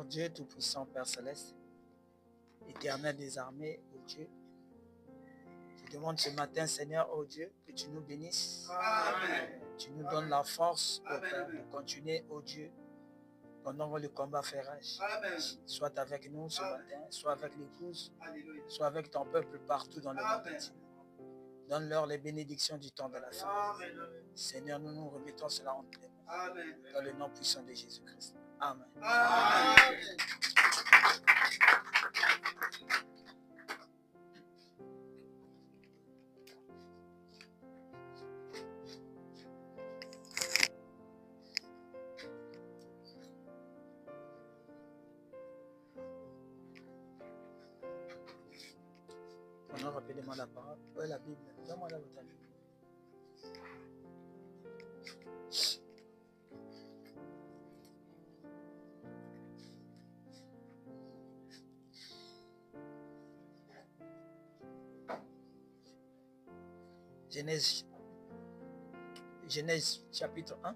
Dieu Tout-Puissant, Père Céleste, Éternel des armées, oh Dieu, je demande ce matin, Seigneur, oh Dieu, que tu nous bénisses. Amen. Tu nous donnes la force, oh Père, de continuer, oh Dieu, pendant que le combat fait rage. Soit avec nous ce matin, soit avec l'épouse, soit avec ton peuple partout dans le monde entier. Donne-leur les bénédictions du temps de la fin. Seigneur, nous nous remettons cela en tes mains. Dans le nom puissant de Jésus-Christ. Amen. Amen. Prenons rapidement la parole. Où est la Bible? Donne-moi la votre Bible. Genèse chapitre 1.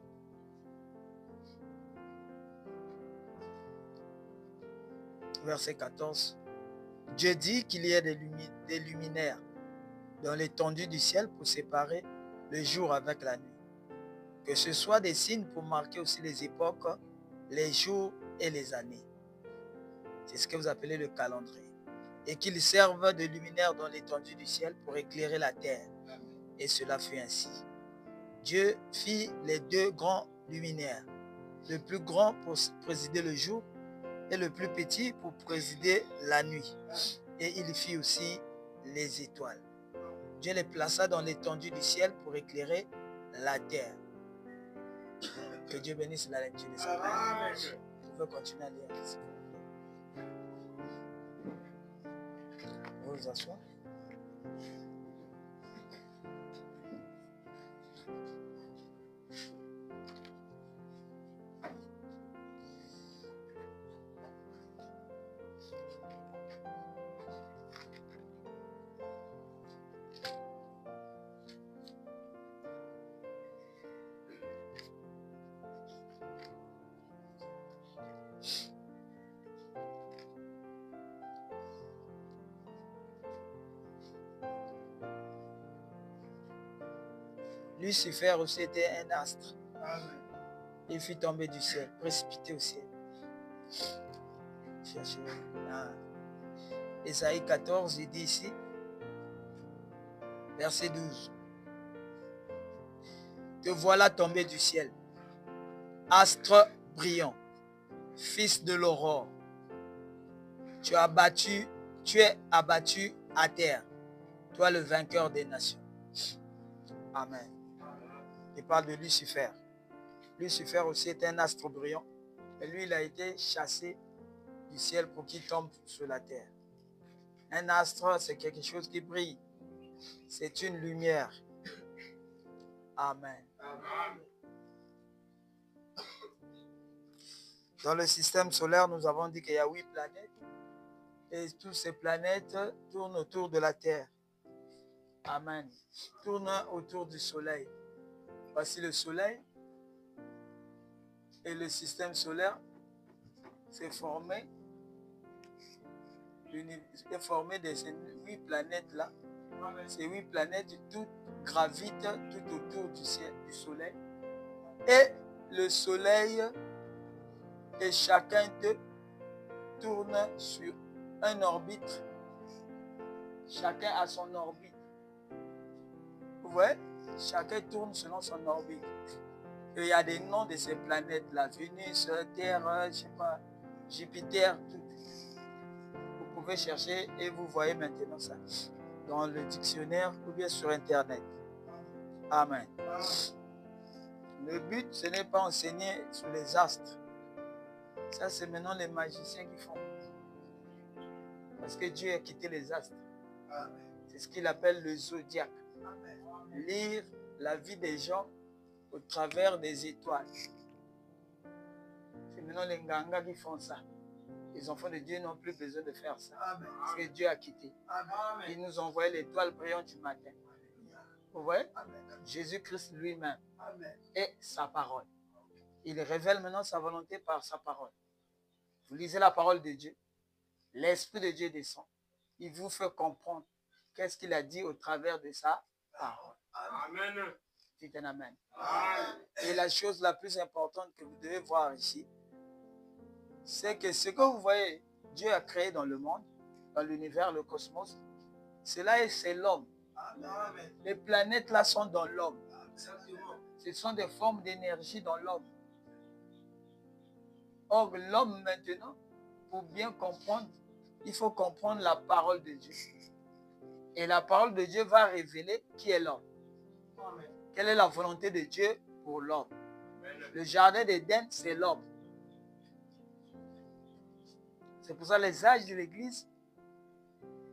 Verset 14. Dieu dit qu'il y ait des luminaires dans l'étendue du ciel pour séparer le jour avec la nuit. Que ce soit des signes pour marquer aussi les époques, les jours et les années. C'est ce que vous appelez le calendrier. Et qu'ils servent de luminaires dans l'étendue du ciel pour éclairer la terre. Et cela fut ainsi. Dieu fit les deux grands luminaires. Le plus grand pour présider le jour et le plus petit pour présider la nuit. Et il fit aussi les étoiles. Dieu les plaça dans l'étendue du ciel pour éclairer la terre. Que Dieu bénisse la lecture de sa parole. Vous pouvez continuer à lire. Vous vous asseoir. Lucifer aussi était un astre. Il fut tombé du ciel, précipité au ciel. Cherchez. Ésaïe 14, il dit ici, verset 12. Te voilà tombé du ciel, astre brillant, fils de l'aurore. Tu es abattu à terre, toi le vainqueur des nations. Amen. Il parle de Lucifer. Lucifer aussi est un astre brillant. Et lui, il a été chassé du ciel pour qu'il tombe sur la terre. Un astre, c'est quelque chose qui brille. C'est une lumière. Amen. Dans le système solaire, nous avons dit qu'il y a 8 planètes. Et toutes ces planètes tournent autour de la terre. Amen. Tournent autour du soleil. Voici le soleil. Et le système solaire s'est formé de ces 8 planètes-là. Ces 8 planètes, toutes gravitent tout autour du soleil. Et le soleil et chacun d'eux tourne sur un orbite. Chacun a son orbite. Vous voyez? Chacun tourne selon son orbite. Et il y a des noms de ces planètes-là. Vénus, Terre, je sais pas, Jupiter, tout. Vous pouvez chercher et vous voyez maintenant ça dans le dictionnaire ou bien sur Internet. Amen. Le but, ce n'est pas enseigner sur les astres. Ça, c'est maintenant les magiciens qui font. Parce que Dieu a quitté les astres. C'est ce qu'il appelle le zodiaque. Lire la vie des gens au travers des étoiles. C'est maintenant les Nganga qui font ça. Les enfants de Dieu n'ont plus besoin de faire ça. Parce que Dieu a quitté. Il nous envoie l'étoile brillante du matin. Vous voyez? Jésus-Christ lui-même et sa parole. Il révèle maintenant sa volonté par sa parole. Vous lisez la parole de Dieu. L'Esprit de Dieu descend. Il vous fait comprendre qu'est-ce qu'il a dit au travers de sa parole. Amen. Dites un amen. Amen. Et la chose la plus importante que vous devez voir ici, c'est que ce que vous voyez, Dieu a créé dans le monde, dans l'univers, le cosmos, cela c'est l'homme. Les planètes là sont dans l'homme. Ce sont des formes d'énergie dans l'homme. Or, l'homme maintenant, pour bien comprendre, il faut comprendre la parole de Dieu. Et la parole de Dieu va révéler qui est l'homme. Quelle est la volonté de Dieu pour l'homme. Le jardin d'Éden, c'est l'homme. C'est pour ça les âges de l'Église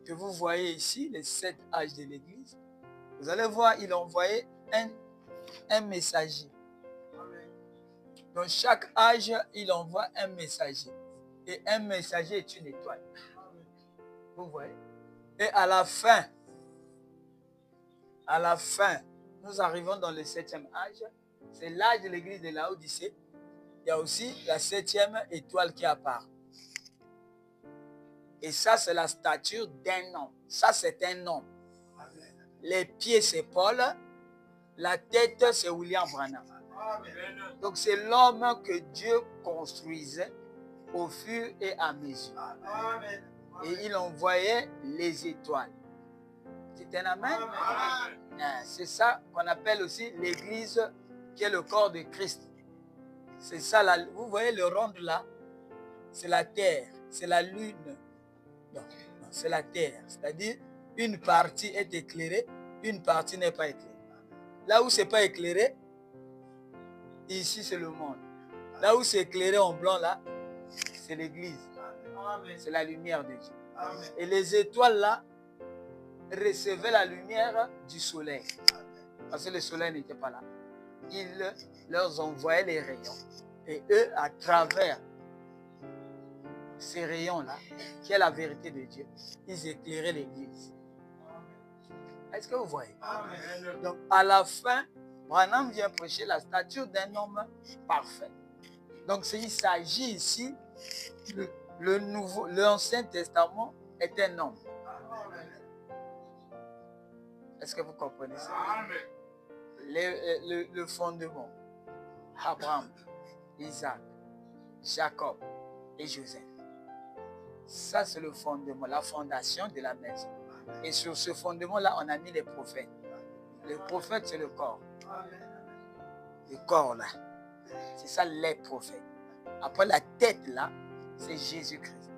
que vous voyez ici, les 7 âges de l'Église, vous allez voir, il a envoyé un messager. Dans chaque âge, il envoie un messager. Et un messager est une étoile. Vous voyez? Et à la fin, nous arrivons dans le 7e âge. C'est l'âge de l'église de Laodicée. Il y a aussi la 7e étoile qui apparaît. Et ça, c'est la stature d'un homme. Ça, c'est un homme. Les pieds, c'est Paul. La tête, c'est William Branham. Donc, c'est l'homme que Dieu construisait au fur et à mesure. Et il envoyait les étoiles. C'est un amen? C'est ça qu'on appelle aussi l'église qui est le corps de Christ. C'est ça, vous voyez le rond là, c'est la terre, c'est la lune. Non, c'est la terre. C'est-à-dire, une partie est éclairée, une partie n'est pas éclairée. Là où ce n'est pas éclairé, ici c'est le monde. Là où c'est éclairé en blanc là, c'est l'église. C'est la lumière de Dieu. Et les étoiles là recevaient la lumière du soleil. Parce que le soleil n'était pas là. Il leur envoyait les rayons. Et eux, à travers ces rayons-là, qui est la vérité de Dieu, ils éclairaient l'église. Est-ce que vous voyez? Amen. Donc, à la fin, Branham vient prêcher la stature d'un homme parfait. Donc, il s'agit ici, l'Ancien Testament est un homme. Est-ce que vous comprenez ça? Le fondement. Abraham, Isaac, Jacob et Joseph. Ça, c'est le fondement, la fondation de la maison. Et sur ce fondement-là, on a mis les prophètes. Le prophète, c'est le corps. Le corps, là. C'est ça, les prophètes. Après, la tête, là, c'est Jésus-Christ.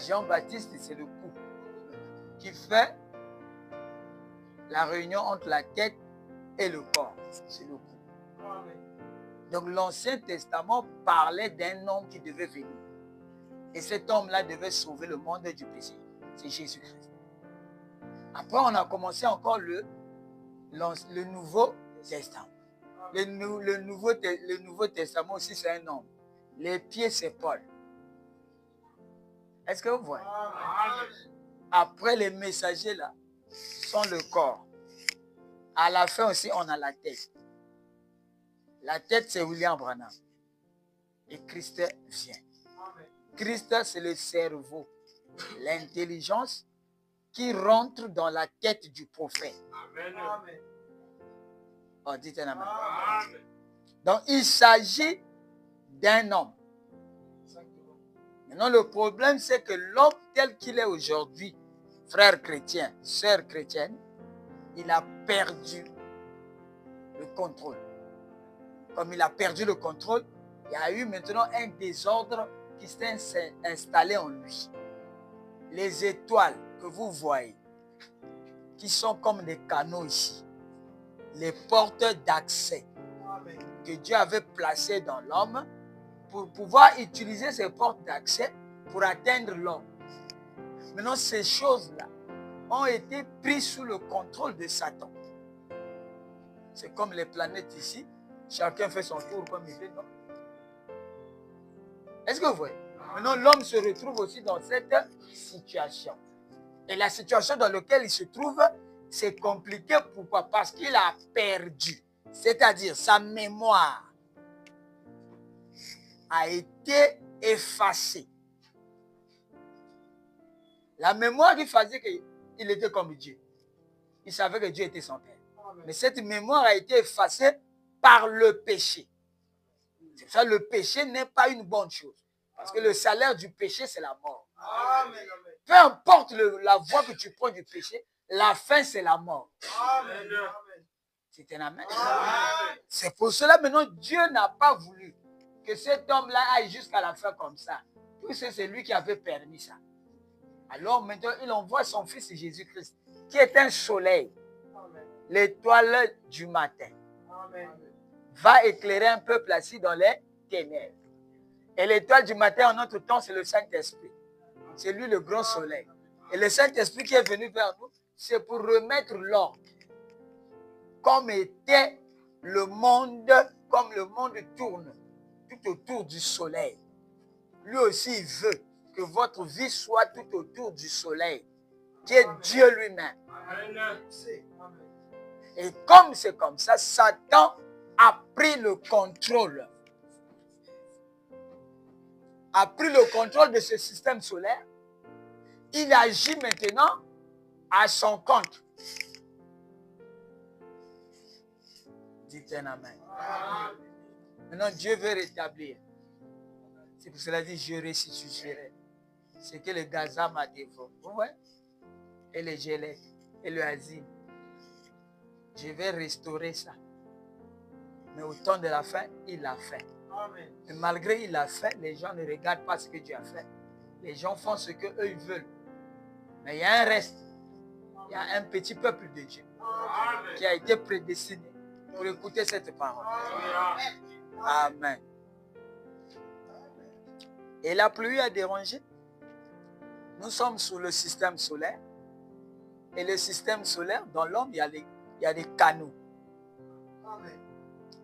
Jean-Baptiste, c'est le cou qui fait la réunion entre la tête et le corps. C'est le cou. Donc, l'Ancien Testament parlait d'un homme qui devait venir. Et cet homme-là devait sauver le monde du péché. C'est Jésus-Christ. Après, on a commencé encore le Nouveau Testament. Le Nouveau Testament aussi, c'est un homme. Les pieds, c'est Paul. Est-ce que vous voyez? Après, les messagers, là, sont le corps. À la fin aussi, on a la tête. La tête, c'est William Branham. Et Christ vient. Christ, c'est le cerveau, l'intelligence qui rentre dans la tête du prophète. Amen. Oh, dites un amen. Amen. Donc, il s'agit d'un homme. Maintenant, le problème, c'est que l'homme tel qu'il est aujourd'hui, frère chrétien, sœur chrétienne, il a perdu le contrôle. Comme il a perdu le contrôle, il y a eu maintenant un désordre qui s'est installé en lui. Les étoiles que vous voyez, qui sont comme des canaux ici, les portes d'accès que Dieu avait placées dans l'homme pour pouvoir utiliser ces portes d'accès pour atteindre l'homme. Maintenant, ces choses-là ont été prises sous le contrôle de Satan. C'est comme les planètes ici, chacun fait son tour comme il veut, non? Est-ce que vous voyez? Maintenant, l'homme se retrouve aussi dans cette situation. Et la situation dans laquelle il se trouve, c'est compliqué. Pourquoi? Parce qu'il a perdu. C'est-à-dire, sa mémoire a été effacée. La mémoire qui faisait qu'il était comme Dieu. Il savait que Dieu était son Père. Mais cette mémoire a été effacée par le péché. C'est ça, le péché n'est pas une bonne chose. Parce que le salaire du péché, c'est la mort. Amen. Peu importe la voie que tu prends du péché, la fin, c'est la mort. Amen. C'est un amen. C'est pour cela, maintenant, Dieu n'a pas voulu que cet homme-là aille jusqu'à la fin comme ça. Puisque c'est lui qui avait permis ça. Alors maintenant, il envoie son fils Jésus-Christ, qui est un soleil, l'étoile du matin. Amen. Va éclairer un peuple assis dans les ténèbres. Et l'étoile du matin, en notre temps, c'est le Saint-Esprit. C'est lui le grand soleil. Et le Saint-Esprit qui est venu vers nous, c'est pour remettre l'ordre. Comme était le monde, comme le monde tourne tout autour du soleil. Lui aussi, il veut que votre vie soit tout autour du soleil, qui est Dieu lui-même. Et comme c'est comme ça, Satan a pris le contrôle. A pris le contrôle de ce système solaire. Il agit maintenant à son compte. Dites un amen. Maintenant, Dieu veut rétablir. C'est pour cela qu'il dit, je restituerai. C'est que le Gaza m'a dévoré. Ouais. Et les gelées, et le asile. Je vais restaurer ça. Mais au temps de la fin, il l'a fait. Amen. Mais malgré qu'il l'a fait, les gens ne regardent pas ce que Dieu a fait. Les gens font ce qu'eux ils veulent. Mais il y a un reste. Il y a un petit peuple de Dieu qui a été prédestiné pour écouter cette parole. Amen. Et la pluie a dérangé. Nous sommes sous le système solaire. Et le système solaire, dans l'homme, il y a des canaux.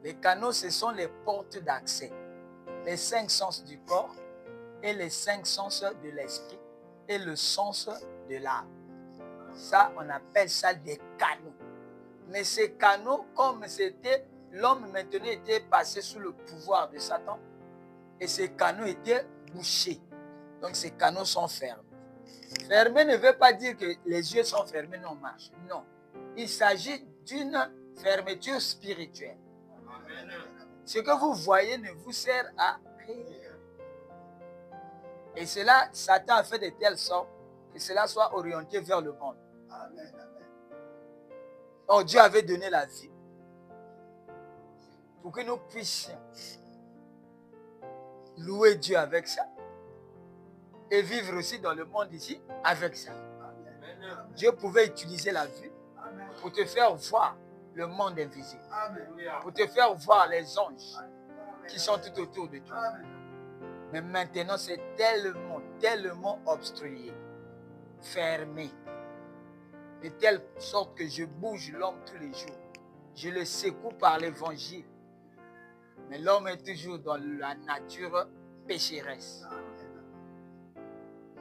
Les canaux, ce sont les portes d'accès. Les 5 sens du corps et les 5 sens de l'esprit et le sens de l'âme. Ça, on appelle ça des canaux. Mais ces canaux, comme c'était, l'homme maintenant était passé sous le pouvoir de Satan et ces canaux étaient bouchés. Donc ces canaux sont fermés. Fermé ne veut pas dire que les yeux sont fermés, non marche. Non. Il s'agit d'une fermeture spirituelle. Ce que vous voyez ne vous sert à rien. Et cela, Satan a fait de telle sorte que cela soit orienté vers le monde. Or, Dieu avait donné la vie pour que nous puissions louer Dieu avec ça et vivre aussi dans le monde ici avec ça. Dieu pouvait utiliser la vie pour te faire voir le monde invisible, pour te faire voir les anges qui sont tout autour de toi. Mais maintenant, c'est tellement obstrué, fermé, de telle sorte que je bouge l'homme tous les jours. Je le secoue par l'évangile. Mais l'homme est toujours dans la nature pécheresse.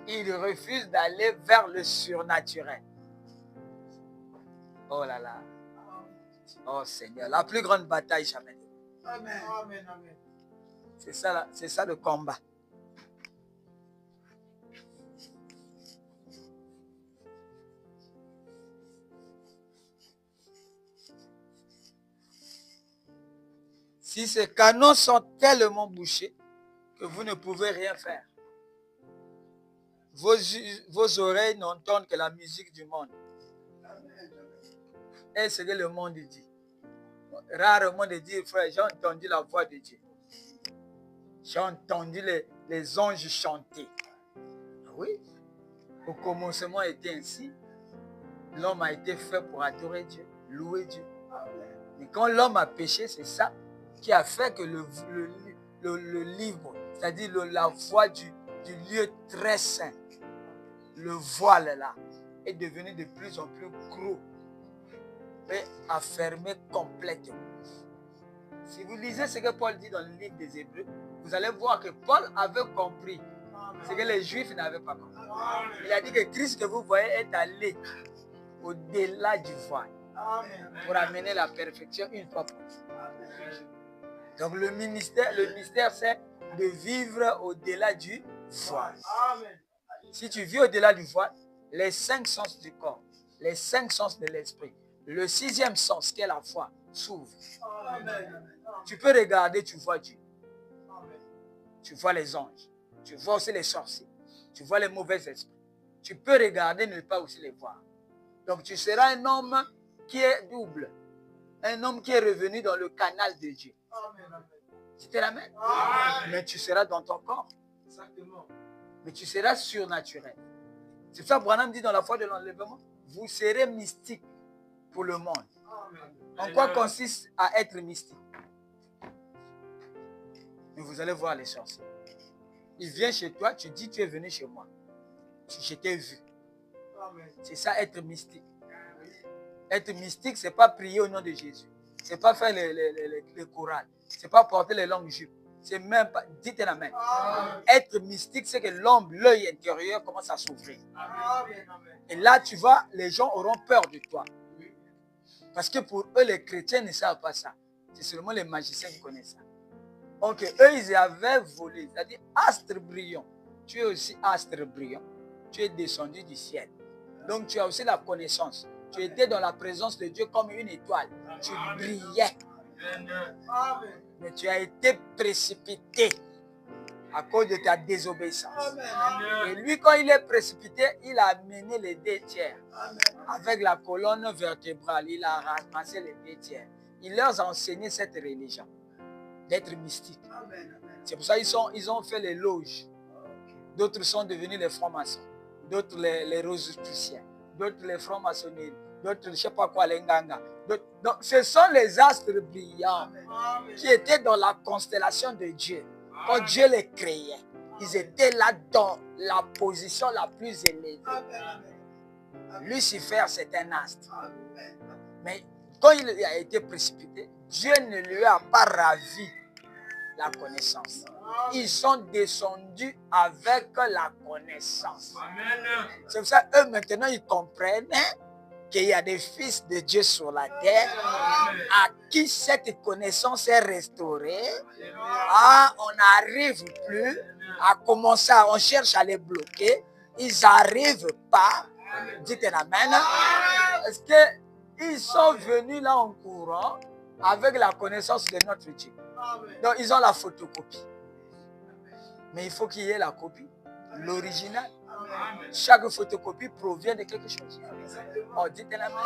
Il refuse d'aller vers le surnaturel. Oh là là. Oh Seigneur, la plus grande bataille jamais. Amen. Amen. Amen. C'est ça le combat. Si ces canaux sont tellement bouchés que vous ne pouvez rien faire. Vos oreilles n'entendent que la musique du monde. Et ce que le monde dit. Rarement de dire, frère, j'ai entendu la voix de Dieu. J'ai entendu les anges chanter. Oui, au commencement était ainsi. L'homme a été fait pour adorer Dieu, louer Dieu. Mais quand l'homme a péché, c'est ça qui a fait que le livre, c'est-à-dire la voie du lieu très saint, le voile là, est devenu de plus en plus gros et a fermé complètement. Si vous lisez ce que Paul dit dans le livre des Hébreux, vous allez voir que Paul avait compris ce que les Juifs n'avaient pas compris. Il a dit que Christ que vous voyez est allé au-delà du voile pour amener la perfection une fois pour toutes. Donc le mystère, c'est de vivre au-delà du voile. Si tu vis au-delà du voile, les 5 sens du corps, les 5 sens de l'esprit, le 6e sens qui est la foi s'ouvre. Tu peux regarder, tu vois Dieu. Tu vois les anges. Tu vois aussi les sorciers. Tu vois les mauvais esprits. Tu peux regarder, ne pas aussi les voir. Donc tu seras un homme qui est double. Un homme qui est revenu dans le canal de Dieu. C'était la même. Mais tu seras dans ton corps. Exactement. Mais tu seras surnaturel. C'est ça que Branham dit dans la foi de l'enlèvement. Vous serez mystique pour le monde. En quoi consiste à être mystique? Mais vous allez voir les sorciers. Il vient chez toi, tu dis tu es venu chez moi. Je t'ai vu. C'est ça être mystique. Être mystique, ce n'est pas prier au nom de Jésus. Ce n'est pas faire les chorales. Ce n'est pas porter les longues jupes. C'est même pas. Dites la main. Être mystique, c'est que l'homme, l'œil intérieur commence à s'ouvrir. Et là, tu vois, les gens auront peur de toi. Parce que pour eux, les chrétiens ne savent pas ça. C'est seulement les magiciens qui connaissent ça. Donc, eux, ils avaient volé. C'est-à-dire, astre brillant. Tu es aussi astre brillant. Tu es descendu du ciel. Donc, tu as aussi la connaissance. Tu étais dans la présence de Dieu comme une étoile. Tu brillais. Mais tu as été précipité à cause de ta désobéissance. Et lui, quand il est précipité, il a amené les 2 tiers. Avec la colonne vertébrale, il a ramassé les 2 tiers. Il leur a enseigné cette religion d'être mystique. C'est pour ça qu'ils ont fait les loges. D'autres sont devenus les francs-maçons. D'autres les rosicruciens. D'autres les francs-maçonneries. D'autres, je ne sais pas quoi, les nganga. Donc, ce sont les astres brillants qui étaient dans la constellation de Dieu. Quand Dieu les créait, ils étaient là dans la position la plus élevée. Lucifer, c'est un astre. Mais quand il a été précipité, Dieu ne lui a pas ravi la connaissance. Ils sont descendus avec la connaissance. C'est pour ça qu'eux, maintenant, ils comprennent qu'il y a des fils de Dieu sur la terre à qui cette connaissance est restaurée. Ah, on n'arrive plus à commencer, on cherche à les bloquer. Ils n'arrivent pas. Dites amen. Parce qu'ils sont venus là en courant avec la connaissance de notre Dieu. Donc, ils ont la photocopie. Mais il faut qu'il y ait la copie, l'original. Chaque photocopie provient de quelque chose. Oh, dites la main.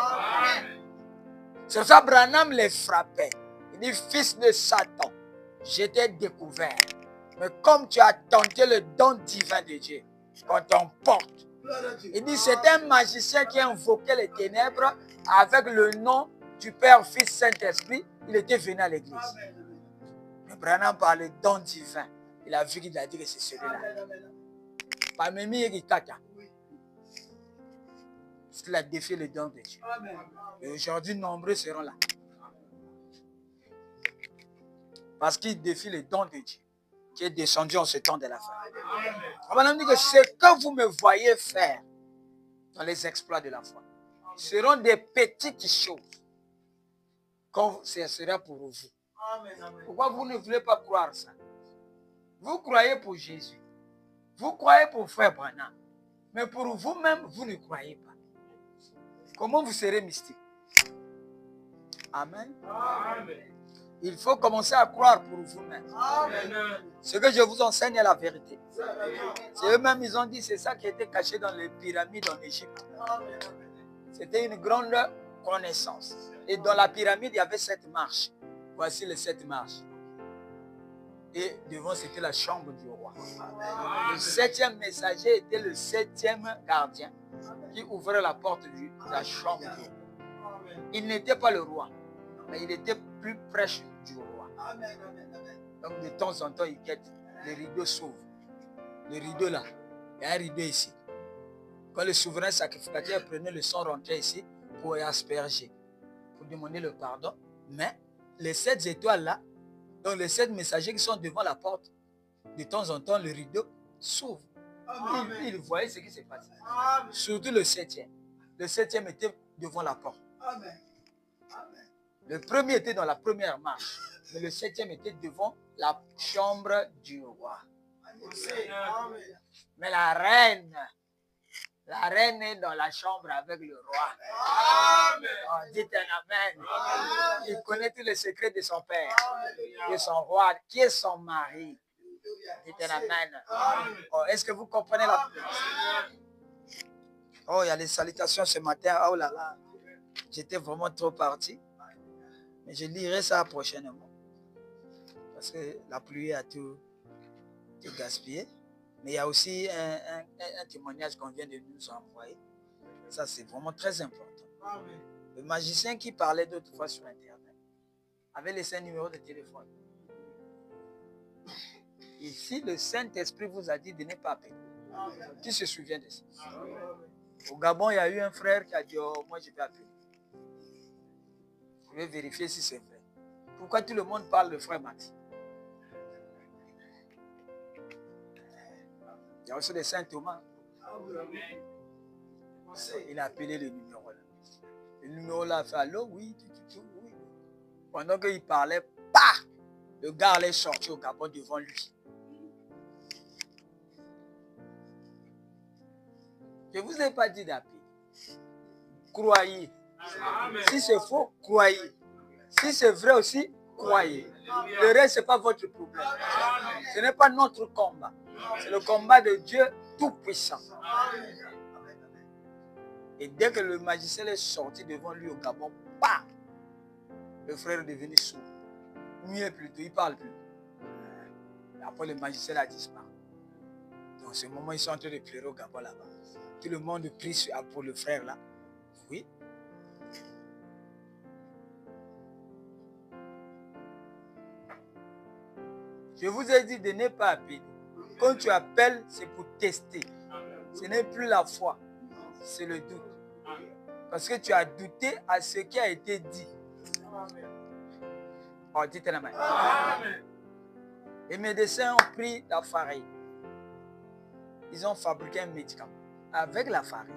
C'est ça, Branham les frappait. Il dit, fils de Satan, je t'ai découvert. Mais comme tu as tenté le don divin de Dieu, quand on porte, il dit, c'est un magicien qui invoquait les ténèbres avec le nom du Père, Fils, Saint-Esprit. Il était venu à l'église. Mais Branham parlait de don divin. Il a vu qu'il a dit que c'est celui-là. Parmi eux, parce qu'il a défié le don de Dieu. Et aujourd'hui, nombreux seront là. Parce qu'il défie le don de Dieu qui est descendu en ce temps de la fin. On dit que ce que vous me voyez faire dans les exploits de la foi seront des petites choses quand ce sera pour vous. Pourquoi vous ne voulez pas croire ça? Vous croyez pour Jésus. Vous croyez pour Frère Branham. Mais pour vous-même, vous ne croyez pas. Comment vous serez mystique? Amen. Il faut commencer à croire pour vous-même. Ce que je vous enseigne est la vérité. C'est eux-mêmes, ils ont dit, c'est ça qui était caché dans les pyramides en Égypte. C'était une grande connaissance. Et dans la pyramide, il y avait 7 marches. Voici les 7 marches. Et devant, c'était la chambre du roi. Le 7e messager était le 7e gardien qui ouvrait la porte de la chambre du roi. Il n'était pas le roi, mais il était plus proche du roi. Donc de temps en temps, il guette, les rideaux s'ouvrent. Le rideau là, il y a un rideau ici. Quand le souverain sacrificateur prenait le sang, rentrait ici pour asperger, pour demander le pardon. Mais les 7 étoiles là, donc les 7 messagers qui sont devant la porte, de temps en temps, le rideau s'ouvre. Il voyait ce qui s'est passé. Surtout le 7e. Le 7e était devant la porte. Le premier était dans la première marche. Mais le 7e était devant la chambre du roi. Mais la reine est dans la chambre avec le roi. Oh, dites un amen. Il connaît tous les secrets de son père, de son roi, qui est son mari. Dites un amen. Oh, est-ce que vous comprenez la... Oh, il y a les salutations ce matin. Oh là là. J'étais vraiment trop parti. Mais je lirai ça prochainement. Parce que la pluie a tout gaspillé. Mais il y a aussi un témoignage qu'on vient de nous envoyer. Ça, c'est vraiment très important. Le magicien qui parlait d'autres fois sur Internet avait laissé un numéro de téléphone. Et si le Saint-Esprit vous a dit de ne pas appeler, qui se souvient de ça? Au Gabon, il y a eu un frère qui a dit, oh, moi je vais appeler. Je vais vérifier si c'est vrai. Pourquoi tout le monde parle de frère Max? Il y a aussi le Saint Thomas. Il a appelé le numéro là. Le numéro là a fait allô, oui, oui. Pendant qu'il parlait, bah, le gars allait sortir au Gabon devant lui. Je ne vous ai pas dit d'appeler. Croyez. Si c'est faux, croyez. Si c'est vrai aussi, croyez. Le reste, ce n'est pas votre problème. Ce n'est pas notre combat. C'est le combat de Dieu Tout-Puissant. Et dès que le magicien est sorti devant lui au Gabon, bah, le frère est devenu sourd. Mieux plutôt, il ne parle plus. Et après, le magicien a disparu. Dans ce moment, ils sont en train de pleurer au Gabon là-bas. Tout le monde prie pour le frère là. Oui. Je vous ai dit de ne pas appeler. Quand tu appelles, c'est pour tester. Ce n'est plus la foi, c'est le doute. Parce que tu as douté à ce qui a été dit. Oh, dites la main. Les médecins ont pris la farine. Ils ont fabriqué un médicament avec la farine.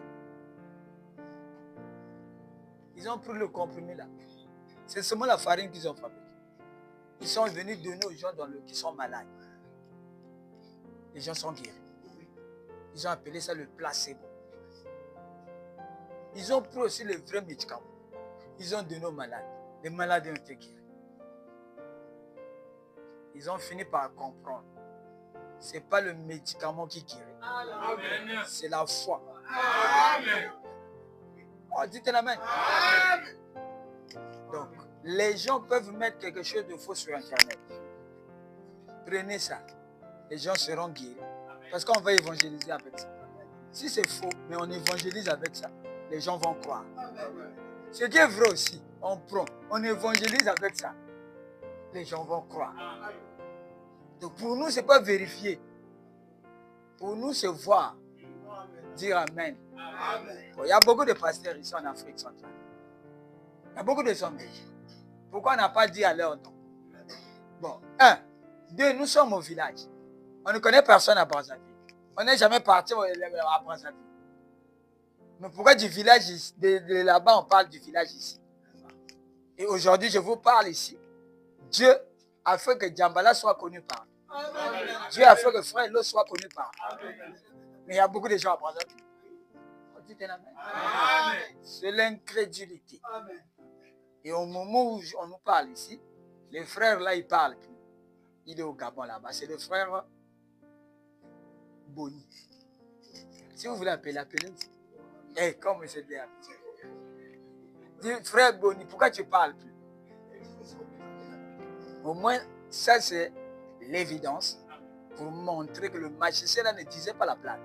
Ils ont pris le comprimé là. C'est seulement la farine qu'ils ont fabriquée. Ils sont venus donner aux gens qui sont malades. Les gens sont guéris. Ils ont appelé ça le placebo. Ils ont pris aussi le vrai médicament. Ils ont donné aux malades. Les malades ont été guéris. Ils ont fini par comprendre. Ce n'est pas le médicament qui guérit. C'est la foi. Amen. Oh, dites la main. Donc, les gens peuvent mettre quelque chose de faux sur Internet. Prenez ça. Les gens seront guéris. Parce qu'on va évangéliser avec ça. Si c'est faux, mais on évangélise avec ça, les gens vont croire. Ce qui est vrai aussi, on prend, on évangélise avec ça, les gens vont croire. Donc pour nous, ce n'est pas vérifier. Pour nous, c'est voir. Dire Amen. Bon, il y a beaucoup de pasteurs ici en Afrique centrale. Il y a beaucoup de hommes. Pourquoi on n'a pas dit à leur nom? Bon, 1, 2, nous sommes au village. On ne connaît personne à Brazzaville. On n'est jamais parti à Brazzaville. Mais pourquoi du village ici? De là-bas, on parle du village ici. Et aujourd'hui, je vous parle ici. Dieu a fait que Djambala soit connu par nous. Dieu a fait que Frère Lo soit connu par nous. Mais il y a beaucoup de gens à Brazzaville. C'est l'incrédulité. Et au moment où on nous parle ici, les frères là, ils parlent plus. Il est au Gabon là-bas. C'est le frère Boni. Si vous voulez appeler, appelez. Eh, comme c'est bien. Dis, frère Boni, pourquoi tu ne parles plus? Au moins, ça c'est l'évidence pour montrer que le magicien là ne disait pas la blague.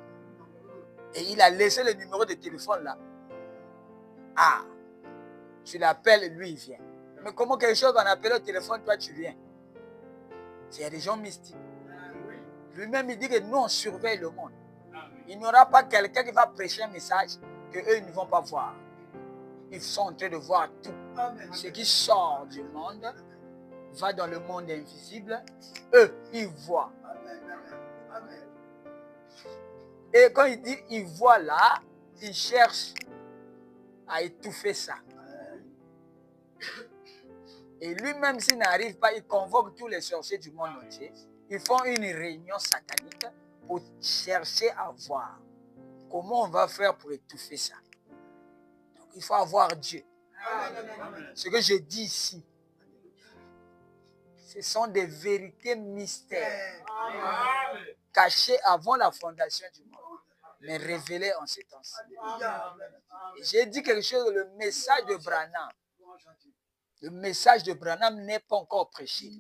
Et il a laissé le numéro de téléphone là. Ah, tu l'appelles, lui il vient. Mais comment quelque chose qu'on appelle au téléphone, toi tu viens? Il y a des gens mystiques. Lui-même il dit que nous on surveille le monde. Il n'y aura pas quelqu'un qui va prêcher un message que eux ils ne vont pas voir. Ils sont en train de voir tout. Ce qui sort du monde va dans le monde invisible. Eux, ils voient. Et quand il dit ils voient là, ils cherchent à étouffer ça. Et lui-même, s'il n'arrive pas, il convoque tous les sorciers du monde entier. ils font une réunion satanique pour chercher à voir comment on va faire pour étouffer ça. Donc, il faut avoir Dieu. Ce que je dis ici, ce sont des vérités mystères cachées avant la fondation du monde, mais révélées en ces temps-ci. J'ai dit quelque chose, le message de Branham. Le message de Branham n'est pas encore prêché.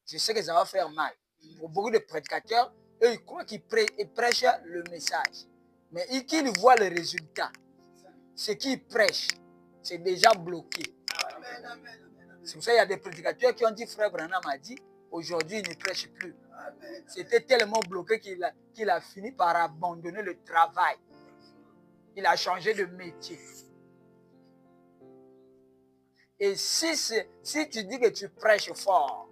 Je sais que ça va faire mal. Pour beaucoup de prédicateurs, eux, ils croient qu'ils prêchent le message. Mais qu'ils voient le résultat. Ce qu'ils prêchent, c'est déjà bloqué. C'est pour ça qu'il y a des prédicateurs qui ont dit, frère Branham a dit, aujourd'hui il ne prêche plus. C'était tellement bloqué qu'il a fini par abandonner le travail. Il a changé de métier. Et si tu dis que tu prêches fort,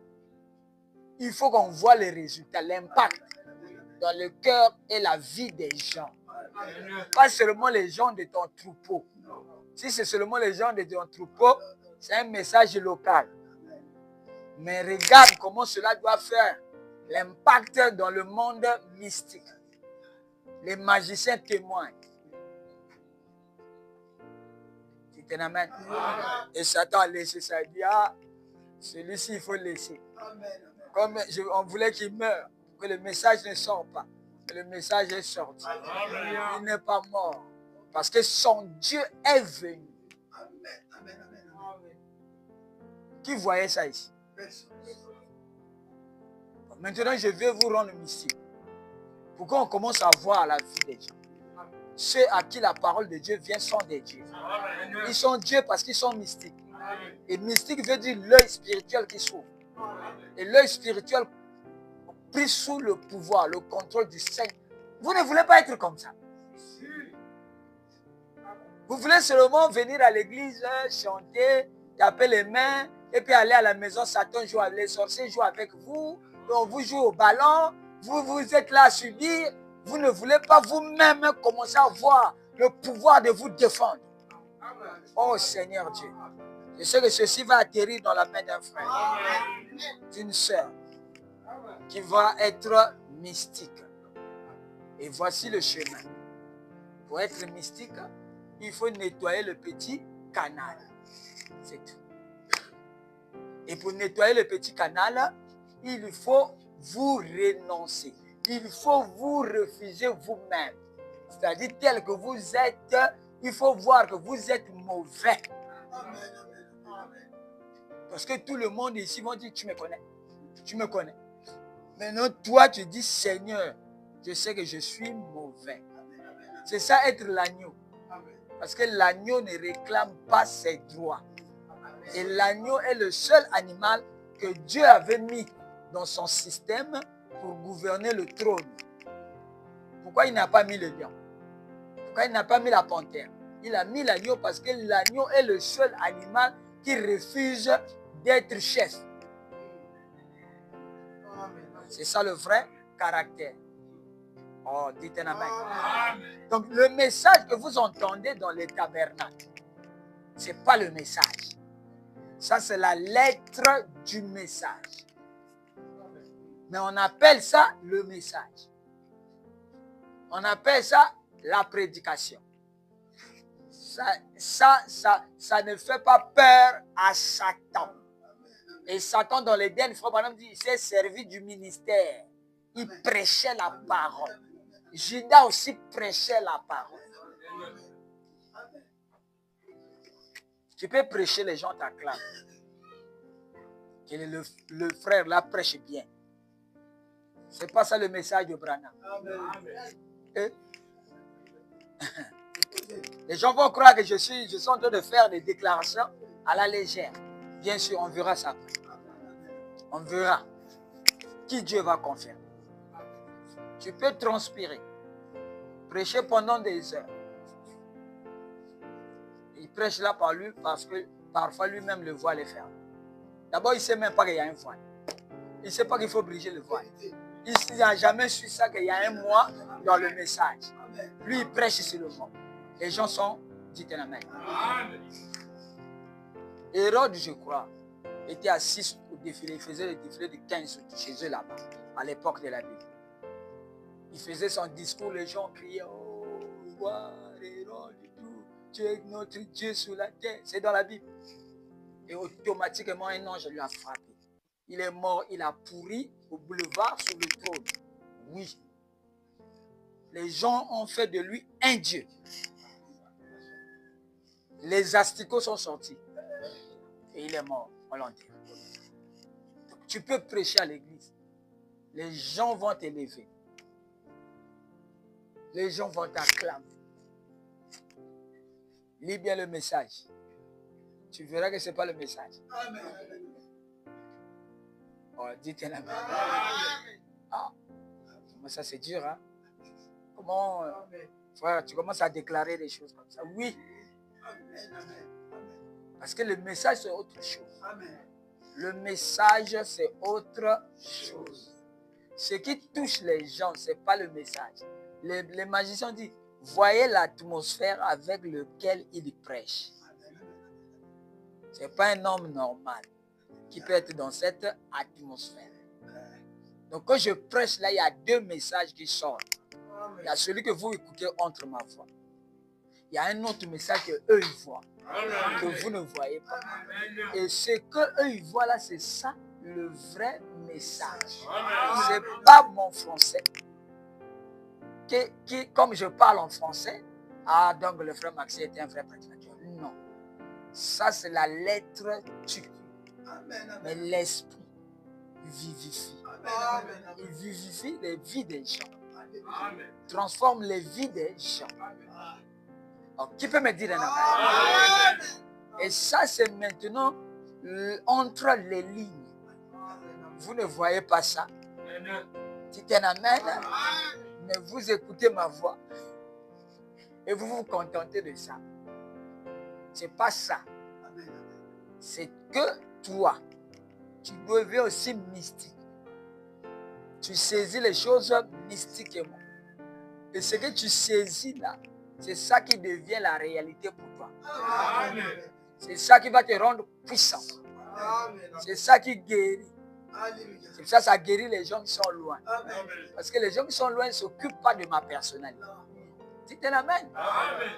il faut qu'on voit les résultats, l'impact dans le cœur et la vie des gens. Pas seulement les gens de ton troupeau. Si c'est seulement les gens de ton troupeau, c'est un message local. Mais regarde comment cela doit faire l'impact dans le monde mystique. Les magiciens témoignent. C'est un amen. Et Satan a laissé ça. Il dit, ah, celui-ci, il faut le laisser. Comme on voulait qu'il meure, que le message ne sorte pas. Mais le message est sorti. Il n'est pas mort. Parce que son Dieu est venu. Qui voyait ça ici? Maintenant, je vais vous rendre mystique. Pourquoi on commence à voir la vie des gens? Ceux à qui la parole de Dieu vient sont des dieux. Ils sont dieux parce qu'ils sont mystiques. Et mystique veut dire l'œil spirituel qui s'ouvre. Et l'œil spirituel pris sous le pouvoir, le contrôle du Seigneur. Vous ne voulez pas être comme ça. Vous voulez seulement venir à l'église, chanter, taper les mains, et puis aller à la maison, Satan joue avec les sorciers, joue avec vous, on vous joue au ballon, vous êtes là à subir, vous ne voulez pas vous-même commencer à voir le pouvoir de vous défendre. Oh Seigneur Dieu, je sais que ceci va atterrir dans la main d'un frère, d'une sœur, qui va être mystique. Et voici le chemin. Pour être mystique, il faut nettoyer le petit canal. C'est tout. Et pour nettoyer le petit canal, il faut vous renoncer. Il faut vous refuser vous-même. C'est-à-dire tel que vous êtes, il faut voir que vous êtes mauvais. Parce que tout le monde ici va dire, tu me connais. Tu me connais. Maintenant, toi, tu dis, Seigneur, je sais que je suis mauvais. C'est ça être l'agneau. Parce que l'agneau ne réclame pas ses droits. Et l'agneau est le seul animal que Dieu avait mis dans son système pour gouverner le trône. Pourquoi il n'a pas mis le lion? Pourquoi il n'a pas mis la panthère? Il a mis l'agneau parce que l'agneau est le seul animal qui refuse d'être chef. C'est ça le vrai caractère. Oh, dites un amen. Donc le message que vous entendez dans les tabernacles, ce n'est pas le message. Ça, c'est la lettre du message. Mais on appelle ça le message. On appelle ça la prédication. Ça ne fait pas peur à Satan. Et Satan, dans l'Éden, Frère Branham dit, il s'est servi du ministère. Il prêchait la parole. Judas aussi prêchait la parole. Tu peux prêcher, les gens t'acclament. Que le frère là prêche bien. C'est pas ça le message de Branham. Les gens vont croire que je suis en train de faire des déclarations à la légère. Bien sûr, on verra ça après. On verra qui Dieu va confirmer. Tu peux transpirer, prêcher pendant des heures. Il prêche là par lui parce que parfois lui-même le voile est fermé. D'abord, il ne sait même pas qu'il y a un voile. Il ne sait pas qu'il faut briser le voile. Il n'a jamais su ça qu'il y a un moi dans le message. Lui, il prêche sur le mot. Les gens sont, dites un amen. Hérode, je crois, était assis au défilé. Il faisait le défilé de 15 chez eux là-bas, à l'époque de la Bible. Il faisait son discours, les gens criaient, oh, roi, héros du tout, tu es notre Dieu sur la terre. C'est dans la Bible. Et automatiquement, un ange lui a frappé. Il est mort, il a pourri au boulevard sur le trône. Oui. Les gens ont fait de lui un Dieu. Les asticots sont sortis. Et il est mort. On l'enterre. Tu peux prêcher à l'église. Les gens vont t'élever. Les gens vont t'acclamer. Lis bien le message. Tu verras que ce n'est pas le message. Amen. Oh, dites un amen. Ah, ça c'est dur, hein? Comment, frère, tu commences à déclarer des choses comme ça? Oui. Parce que le message, c'est autre chose. Le message, c'est autre chose. Ce qui touche les gens, ce n'est pas le message. Les magiciens disent, voyez l'atmosphère avec laquelle il prêche. Ce n'est pas un homme normal qui peut être dans cette atmosphère. Donc quand je prêche là, il y a deux messages qui sortent. Il y a celui que vous écoutez entre ma voix. Il y a un autre message que eux ils voient, que vous ne voyez pas. Et ce que eux ils voient là, c'est ça le vrai message. C'est pas mon français. Comme je parle en français, ah donc le frère Maxime était un vrai prédicateur. Non. Ça c'est la lettre tue. Mais l'esprit vivifie. Il vivifie les vies des gens. Transforme les vies des gens. Alors, qui peut me dire un amen? Et ça, c'est maintenant entre les lignes. Vous ne voyez pas ça. Dites un amen. Mais vous écoutez ma voix. Et vous vous contentez de ça. Ce n'est pas ça. C'est que toi, tu deviens aussi mystique. Tu saisis les choses mystiquement. Et ce que tu saisis là, c'est ça qui devient la réalité pour toi. C'est ça qui va te rendre puissant. C'est ça qui guérit. C'est ça, ça guérit les gens qui sont loin. Parce que les gens qui sont loin ne s'occupent pas de ma personnalité. Dites un amen.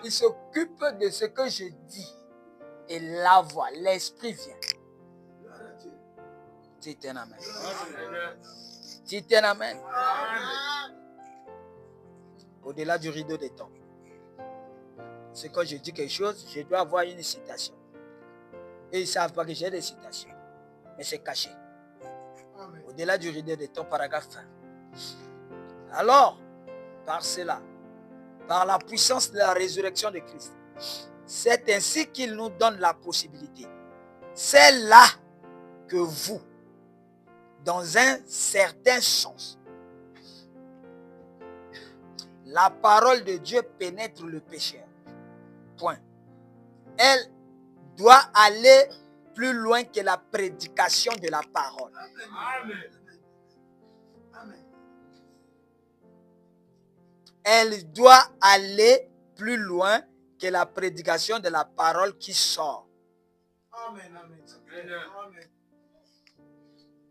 Ils s'occupent de ce que je dis. Et la voix, l'esprit vient. Dites un amen. Dites un amen. Au-delà du rideau des temps. C'est quand je dis quelque chose, je dois avoir une citation. Et ils ne savent pas que j'ai des citations. Mais c'est caché. Au-delà du rideau des temps, paragraphe 1. Alors, par cela, par la puissance de la résurrection de Christ, c'est ainsi qu'il nous donne la possibilité. C'est là que vous, dans un certain sens, la parole de Dieu pénètre le pécheur. Point. Elle doit aller plus loin que la prédication de la parole. Amen. Elle doit aller plus loin que la prédication de la parole qui sort. Amen.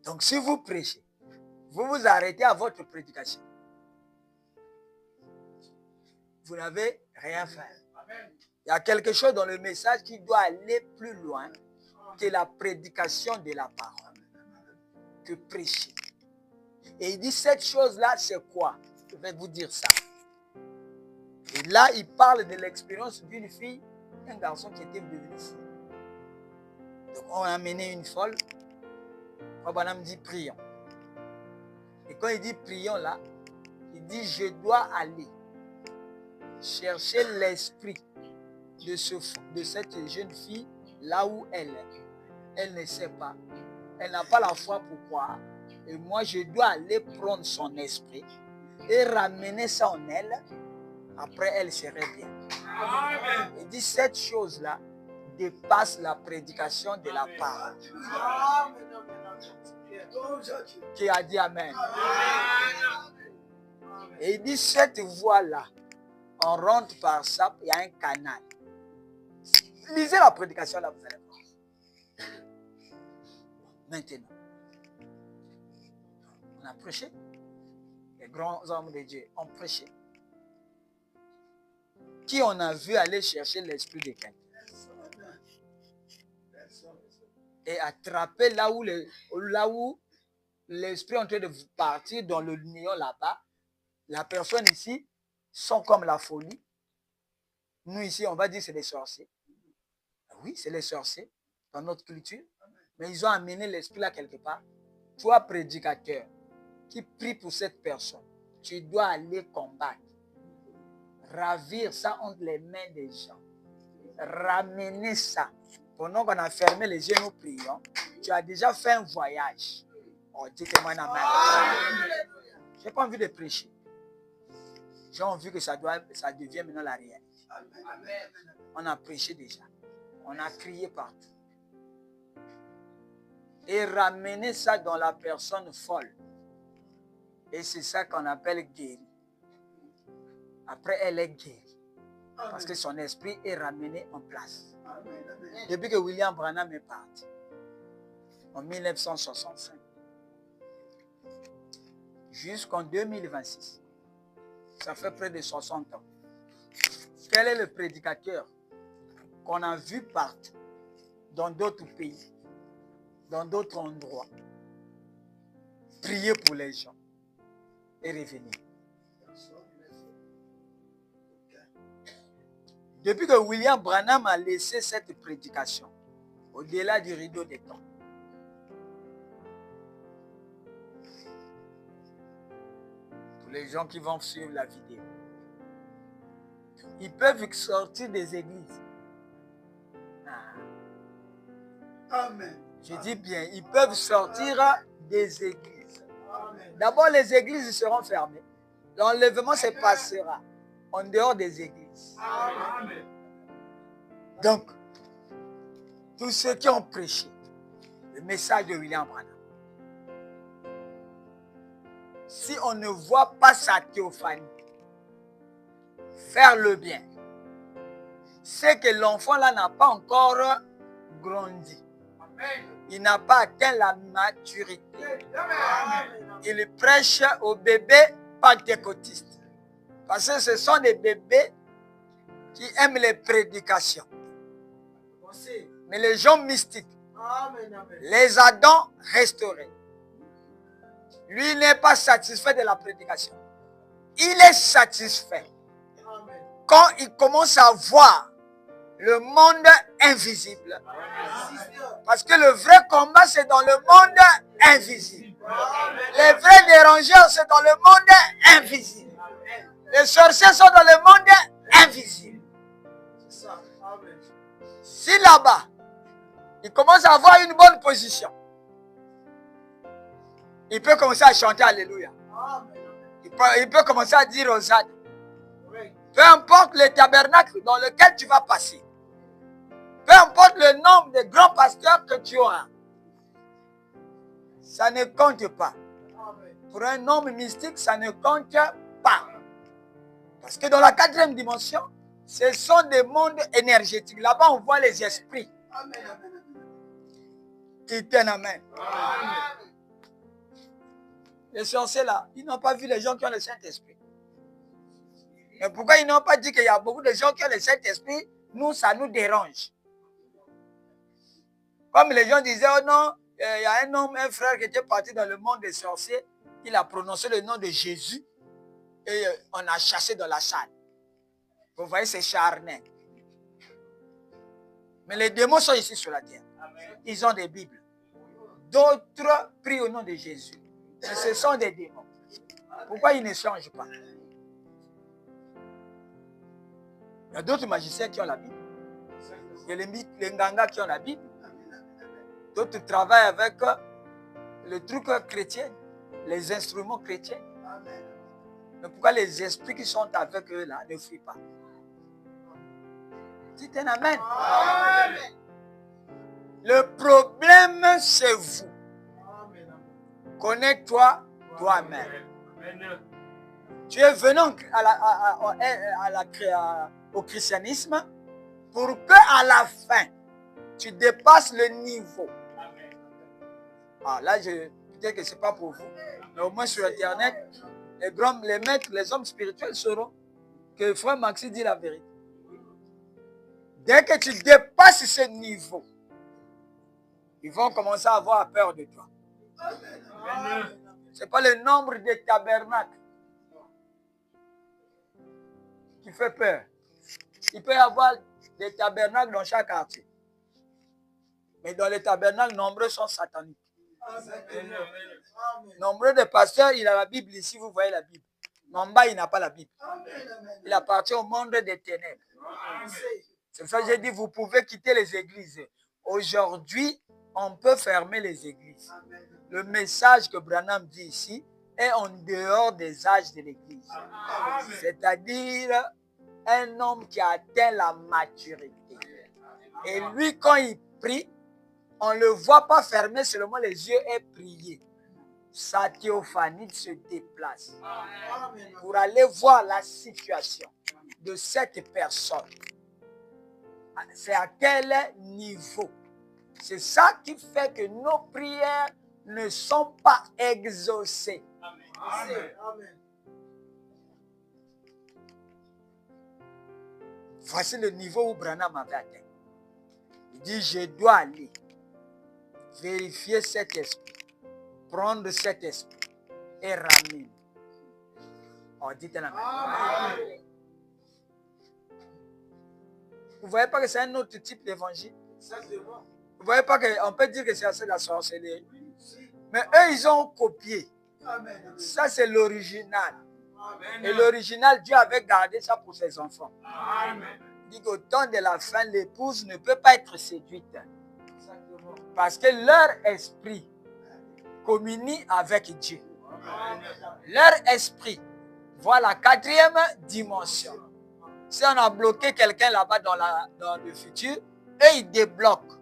Donc si vous prêchez, vous vous arrêtez à votre prédication. Vous n'avez rien fait. Il y a quelque chose dans le message qui doit aller plus loin que la prédication de la parole. Que prêcher. Et il dit cette chose-là, c'est quoi? Je vais vous dire ça. Et là, il parle de l'expérience d'une fille, un garçon qui était venu ici. Donc on a amené une folle. Madame dit prions. Et quand il dit prions là, il dit je dois aller chercher l'esprit de cette jeune fille là où elle est. Elle ne sait pas. Elle n'a pas la foi pour croire. Et moi, je dois aller prendre son esprit et ramener ça en elle. Après, elle serait bien. Amen. Il dit cette chose-là dépasse la prédication de la parole. Qui a dit Amen. Et il dit cette voie-là, on rentre par ça, il y a un canal. Lisez la prédication là, vous allez voir. Maintenant, on a prêché. Les grands hommes de Dieu ont prêché. Qui on a vu aller chercher l'esprit de quelqu'un et attraper là où l'esprit est en train de partir dans le néant là-bas. La personne ici sont comme la folie. Nous ici, on va dire que c'est des sorciers. Oui, c'est les sorciers dans notre culture. Mais ils ont amené l'esprit là quelque part. Toi, prédicateur, qui prie pour cette personne, tu dois aller combattre. Ravir ça entre les mains des gens. Ramener ça. Pendant qu'on a fermé les yeux, nous prions. Tu as déjà fait un voyage. Oh, dites-moi la main. Je n'ai pas envie de prêcher. J'ai envie que ça devienne maintenant la réalité. On a prêché déjà. On a crié partout. Et ramener ça dans la personne folle. Et c'est ça qu'on appelle guéri. Après, elle est guérie. Parce que son esprit est ramené en place. Depuis que William Branham est parti, en 1965, jusqu'en 2026, ça fait près de 60 ans. Quel est le prédicateur qu'on a vu partout, dans d'autres pays, dans d'autres endroits, prier pour les gens et revenir? Depuis que William Branham a laissé cette prédication, au-delà du rideau des temps, pour les gens qui vont suivre la vidéo, ils peuvent sortir des églises. Amen. Je dis bien, ils peuvent sortir des églises. D'abord, les églises seront fermées. L'enlèvement se passera en dehors des églises. Amen. Donc, tous ceux qui ont prêché le message de William Branham, si on ne voit pas sa théophanie, faire le bien, c'est que l'enfant là n'a pas encore grandi. Il n'a pas atteint la maturité. Il prêche aux bébés pentecôtistes. Parce que ce sont des bébés qui aiment les prédications. Mais les gens mystiques, les Adams restaurés, lui n'est pas satisfait de la prédication. Il est satisfait quand il commence à voir le monde invisible. Parce que le vrai combat, c'est dans le monde invisible. Les vrais dérangeurs, c'est dans le monde invisible. Les sorciers sont dans le monde invisible. Si là-bas, il commence à avoir une bonne position, il peut commencer à chanter Alléluia. Il peut commencer à dire Hosanna. Peu importe le tabernacle dans lequel tu vas passer, peu importe le nombre de grands pasteurs que tu auras, ça ne compte pas. Pour un homme mystique, ça ne compte pas. Parce que dans la 4e dimension, ce sont des mondes énergétiques. Là-bas, on voit les esprits. Dites un amen. Les sorciers là, ils n'ont pas vu les gens qui ont le Saint-Esprit. Mais pourquoi ils n'ont pas dit qu'il y a beaucoup de gens qui ont le Saint-Esprit? Nous, ça nous dérange. Comme les gens disaient, oh non, il y a un homme, un frère qui était parti dans le monde des sorciers, il a prononcé le nom de Jésus et on a chassé dans la salle. Vous voyez, c'est charnel. Mais les démons sont ici sur la terre. Ils ont des Bibles. D'autres prient au nom de Jésus. Mais ce sont des démons. Pourquoi ils ne changent pas? Il y a d'autres magiciens qui ont la Bible. Il y a les Nganga qui ont la Bible. D'autres travaillent avec le truc chrétien, les instruments chrétiens. Mais pourquoi les esprits qui sont avec eux là ne fuient pas? Dites un amen. Amen. Le problème, c'est vous. Connais-toi toi-même. Tu es venu au christianisme pour que à la fin, tu dépasses le niveau. Ah, là, peut-être que ce n'est pas pour vous. Mais au moins sur Internet, les maîtres, les hommes spirituels sauront que Frère Maxi dit la vérité. Dès que tu dépasses ce niveau, ils vont commencer à avoir peur de toi. Ce n'est pas le nombre de tabernacles qui fait peur. Il peut y avoir des tabernacles dans chaque quartier. Mais dans les tabernacles, nombreux sont sataniques. Nombreux de pasteurs, il a la Bible ici, vous voyez la Bible. Mais en bas, il n'a pas la Bible. Il appartient au monde des ténèbres. C'est pour ça que j'ai dit, vous pouvez quitter les églises. Aujourd'hui, on peut fermer les églises. Le message que Branham dit ici est en dehors des âges de l'église. C'est-à-dire un homme qui a atteint la maturité. Et lui, quand il prie, on ne le voit pas fermer seulement les yeux et prier. Sa théophanie se déplace pour aller voir la situation de cette personne. C'est à quel niveau? C'est ça qui fait que nos prières ne sont pas exaucées. Amen. Voici le niveau où Branham avait atteint. Il dit, je dois aller vérifier cet esprit, prendre cet esprit et ramener. Oh, dites-le. Vous ne voyez pas que c'est un autre type d'évangile? Vous ne voyez pas qu'on peut dire que c'est la sorcellerie? Mais eux, ils ont copié. Ça, c'est l'original. Et l'original, Dieu avait gardé ça pour ses enfants. Il dit qu'au temps de la fin, l'épouse ne peut pas être séduite. Parce que leur esprit communie avec Dieu. Leur esprit voit la 4e dimension. Si on a bloqué quelqu'un là-bas dans le futur, eux, ils débloquent.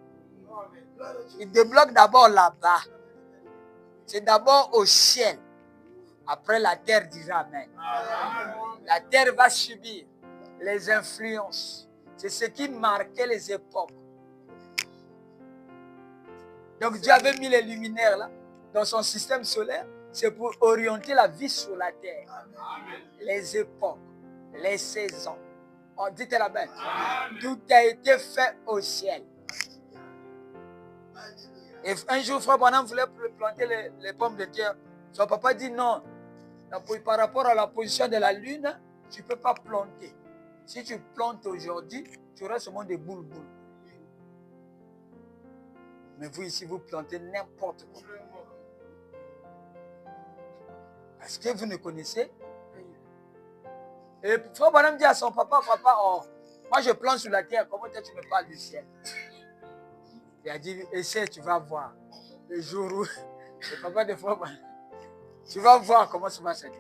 Ils débloquent d'abord là-bas. C'est d'abord au ciel. Après, la terre dira Amen. La terre va subir les influences. C'est ce qui marquait les époques. Donc, Dieu avait mis les luminaires là, dans son système solaire. C'est pour orienter la vie sur la terre. Les époques, les saisons. On dit la bête. Tout a été fait au ciel. Et un jour, Frère Branham voulait planter les pommes de terre. Son papa dit non. Par rapport à la position de la lune, tu ne peux pas planter. Si tu plantes aujourd'hui, tu auras seulement des boules. Mais vous ici, vous plantez n'importe quoi. Parce que vous ne connaissez. Et Frère Branham dit à son papa, oh, moi je plante sur la terre, comment tu me parles du ciel? Il a dit, essaie, tu vas voir. Le jour où le papa de Frère Branham, tu vas voir comment ça va se faire.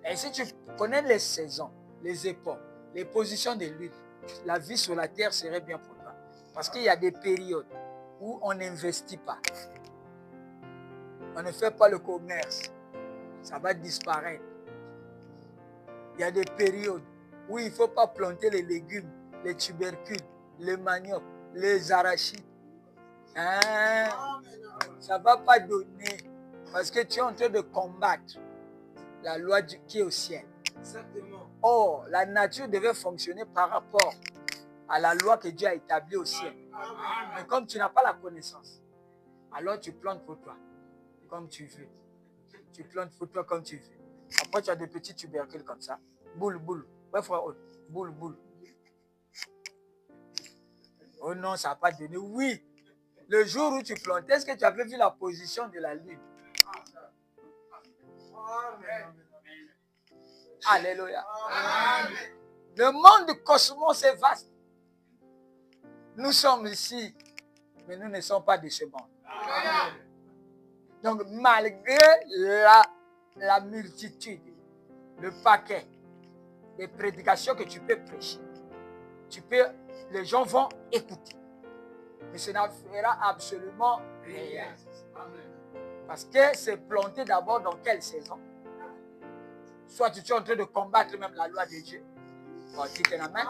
Et si tu connais les saisons, les époques, les positions de lune, la vie sur la terre serait bien pour toi. Parce qu'il y a des périodes où on n'investit pas. On ne fait pas le commerce. Ça va disparaître. Il y a des périodes où il ne faut pas planter les légumes, les tubercules, les manioc, les arachides. Hein? Ça ne va pas donner. Parce que tu es en train de combattre la loi qui est au ciel. Exactement. Or, la nature devait fonctionner par rapport à la loi que Dieu a établie au ciel. Mais comme tu n'as pas la connaissance, alors tu plantes pour toi, comme tu veux. Tu plantes pour toi comme tu veux. Après, tu as des petits tubercules comme ça. Boule. Ouais, frère, boule. Oh non, ça n'a pas donné. Oui. Le jour où tu plantes, est-ce que tu avais vu la position de la lune? Alléluia. Amen. Le monde du cosmos est vaste. Nous sommes ici, mais nous ne sommes pas de ce monde. Amen. Donc, malgré la multitude, le paquet des prédications que tu peux prêcher, les gens vont écouter. Mais ça ne fera absolument rien. Parce que c'est planté d'abord dans quelle saison? Soit tu es en train de combattre même la loi de Dieu. Oh, dites Amen.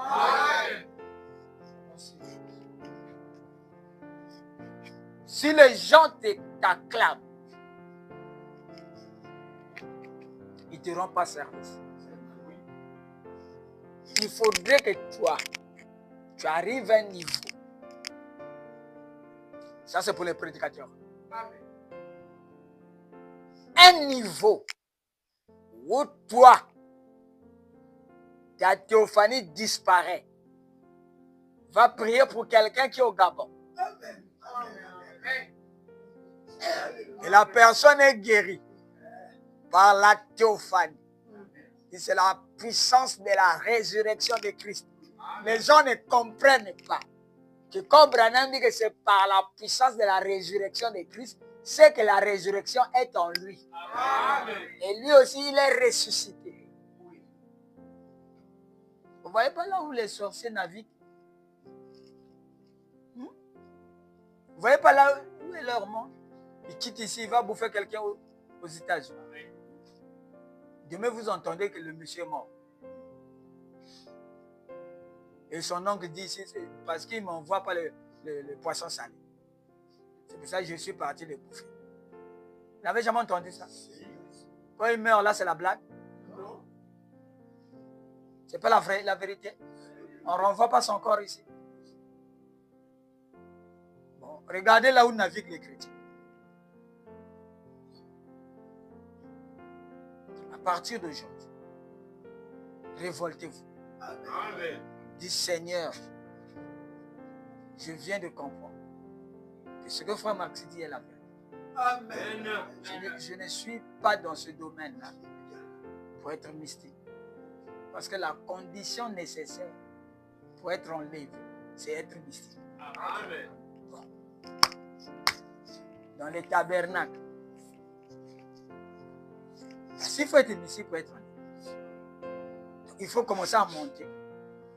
Si les gens t'acclament, ils ne te rendent pas service. Il faudrait que toi, tu arrives à un niveau. Ça, c'est pour les prédicateurs. Un niveau où toi, ta théophanie disparaît. Va prier pour quelqu'un qui est au Gabon. Et la personne est guérie par la théophanie. Et c'est la puissance de la résurrection de Christ. Les gens ne comprennent pas que comme Branham dit que c'est par la puissance de la résurrection de Christ, c'est que la résurrection est en lui. Et lui aussi, il est ressuscité. Vous voyez pas là où les sorciers naviguent? Vous voyez pas là où est leur monde? Il quitte ici, il va bouffer quelqu'un aux États-Unis. Demain, vous entendez que le monsieur est mort. Et son oncle dit ici, c'est parce qu'il ne m'envoie pas le poisson salé. C'est pour ça que je suis parti le bouffer. Vous n'avez jamais entendu ça? Quand il meurt là, c'est la blague? C'est pas la vérité? On ne renvoie pas son corps ici. Bon, regardez là où naviguent les chrétiens. À partir d'aujourd'hui, révoltez-vous. Amen. Dis Seigneur, je viens de comprendre que ce que Frère Maxi dit est la vérité. Amen. Je ne suis pas dans ce domaine-là pour être mystique. Parce que la condition nécessaire pour être enlevé, c'est être mystique. Amen. Bon. Dans les tabernacles, s'il faut être mystique pour être enlevé, il faut commencer à monter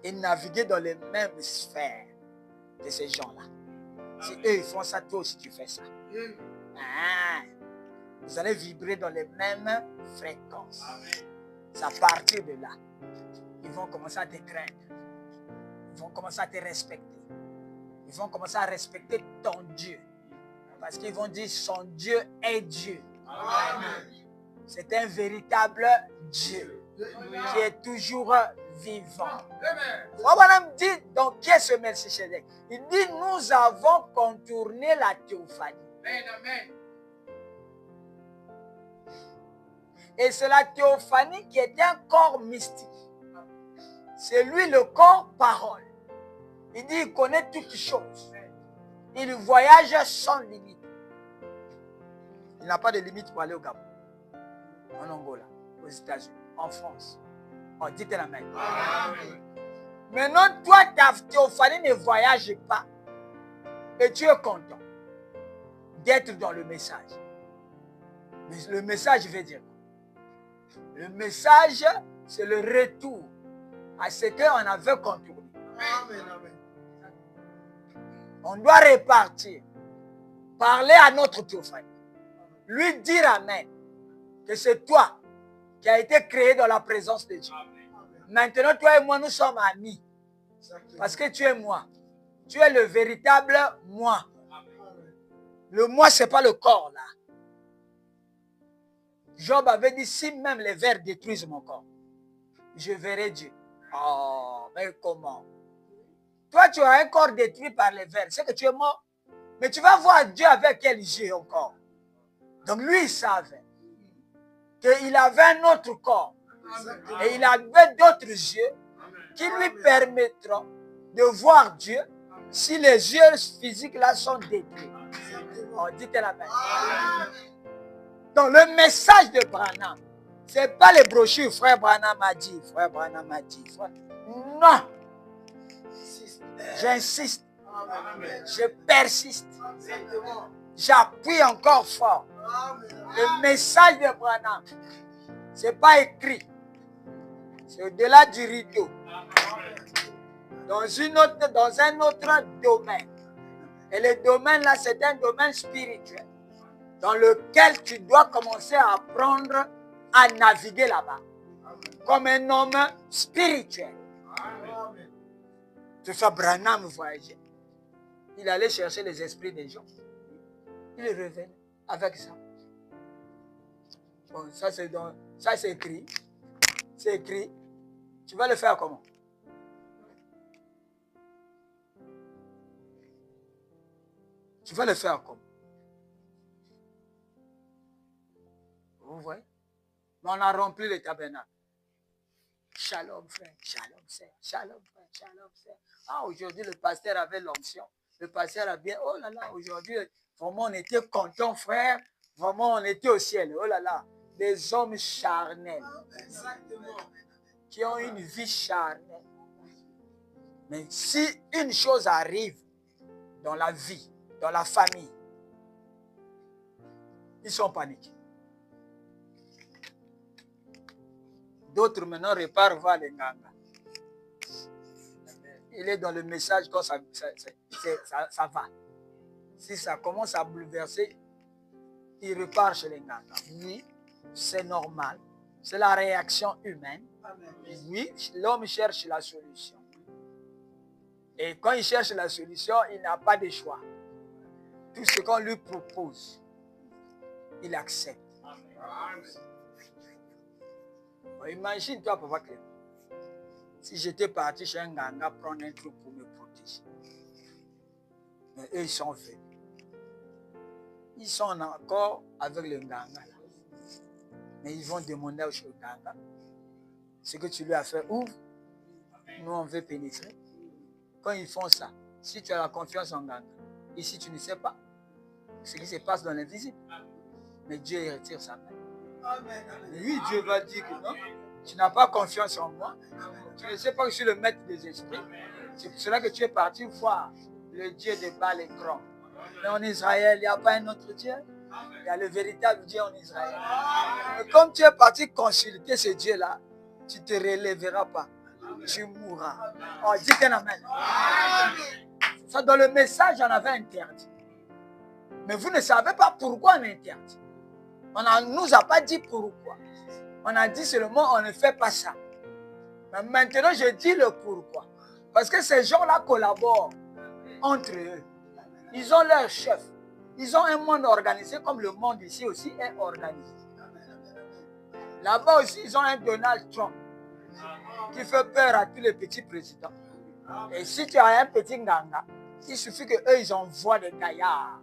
et naviguer dans les mêmes sphères de ces gens-là. Si eux ils font ça, toi aussi tu fais ça. Vous allez vibrer dans les mêmes fréquences. C'est à partir de là, ils vont commencer à te craindre. Ils vont commencer à te respecter. Ils vont commencer à respecter ton Dieu. Parce qu'ils vont dire son Dieu est Dieu. C'est un véritable Dieu qui est toujours vivant. Abraham dit, donc qui est ce Melchisedec? Il dit, nous avons contourné la théophanie. Et c'est la théophanie qui est un corps mystique. C'est lui le corps parole. Il dit, il connaît toutes choses. Il voyage sans limite. Il n'a pas de limite pour aller au Gabon, en Angola, aux États-Unis, en France. Oh, dites Amen. Maintenant, toi, ta théophanie ne voyage pas. Et tu es content d'être dans le message. Mais le message veut dire quoi? Le message, c'est le retour à ce qu'on avait contourné. On doit repartir. Parler à notre théophanie. Lui dire Amen. Que c'est toi qui as été créé dans la présence de Dieu. Maintenant, toi et moi, nous sommes amis. Parce que tu es moi. Tu es le véritable moi. Le moi, ce n'est pas le corps là. Job avait dit, si même les vers détruisent mon corps, je verrai Dieu. Oh, mais comment? Toi, tu as un corps détruit par les vers. C'est que tu es mort. Mais tu vas voir Dieu avec quel yeux encore. Donc lui, il savait qu'il avait un autre corps. Et il avait d'autres yeux qui lui permettront de voir Dieu si les yeux physiques là sont détruits. Oh, dites-la même. Donc le message de Branham, ce n'est pas les brochures, frère Branham a dit, frère Branham a dit. Frère. Non. J'insiste. Je persiste. J'appuie encore fort. Le message de Branham, ce n'est pas écrit. C'est au-delà du rideau. Dans un autre domaine. Et le domaine là, c'est un domaine spirituel. Dans lequel tu dois commencer à apprendre à naviguer là-bas. Comme un homme spirituel. Tu fais Branham voyager. Il allait chercher les esprits des gens. Il revient avec ça. Bon, ça c'est écrit. C'est écrit. Tu vas le faire comment? Tu vas le faire comment? Vous voyez? Mais on a rempli le tabernacle. Shalom frère, shalom frère, shalom frère, shalom frère. Ah, aujourd'hui le pasteur avait l'onction. Le pasteur a bien, oh là là, aujourd'hui, vraiment on était contents frère. Vraiment on était au ciel, oh là là. Des hommes charnels. Exactement. Qui ont une vie charnelle. Mais si une chose arrive dans la vie, dans la famille, ils sont paniqués. D'autres maintenant repartent voir les Nganga. Il est dans le message quand ça va. Si ça commence à bouleverser, il repart chez les Nganga. Oui, c'est normal. C'est la réaction humaine. Oui, l'homme cherche la solution. Et quand il cherche la solution, il n'a pas de choix. Tout ce qu'on lui propose, il accepte. Imagine-toi, Papa Clément, si j'étais parti chez un Nganga prendre un truc pour me protéger. Mais eux, ils sont venus. Ils sont encore avec le Nganga là. Mais ils vont demander au Nganga ce que tu lui as fait. Ouvre. Nous, on veut pénétrer. Quand ils font ça, si tu as la confiance en Nganga, ici tu ne sais pas ce qui se passe dans l'invisible. Mais Dieu il retire sa main. Amen. Mais oui, Dieu va dire que non, tu n'as pas confiance en moi. Tu ne sais pas que je suis le maître des esprits. C'est pour cela que tu es parti voir le Dieu de Baal et Grand. Mais en Israël, il n'y a pas un autre Dieu. Il y a le véritable Dieu en Israël. Mais comme tu es parti consulter ce Dieu-là, tu ne te relèveras pas. Tu mourras. Oh, dis un amen. Ça, dans le message, on avait interdit. Mais vous ne savez pas pourquoi on interdit. On ne nous a pas dit pourquoi. On a dit seulement on ne fait pas ça. Mais maintenant, je dis le pourquoi. Parce que ces gens-là collaborent entre eux. Ils ont leur chef. Ils ont un monde organisé comme le monde ici aussi est organisé. Là-bas aussi, ils ont un Donald Trump qui fait peur à tous les petits présidents. Et si tu as un petit Nganga, il suffit qu'eux, ils envoient des gaillards.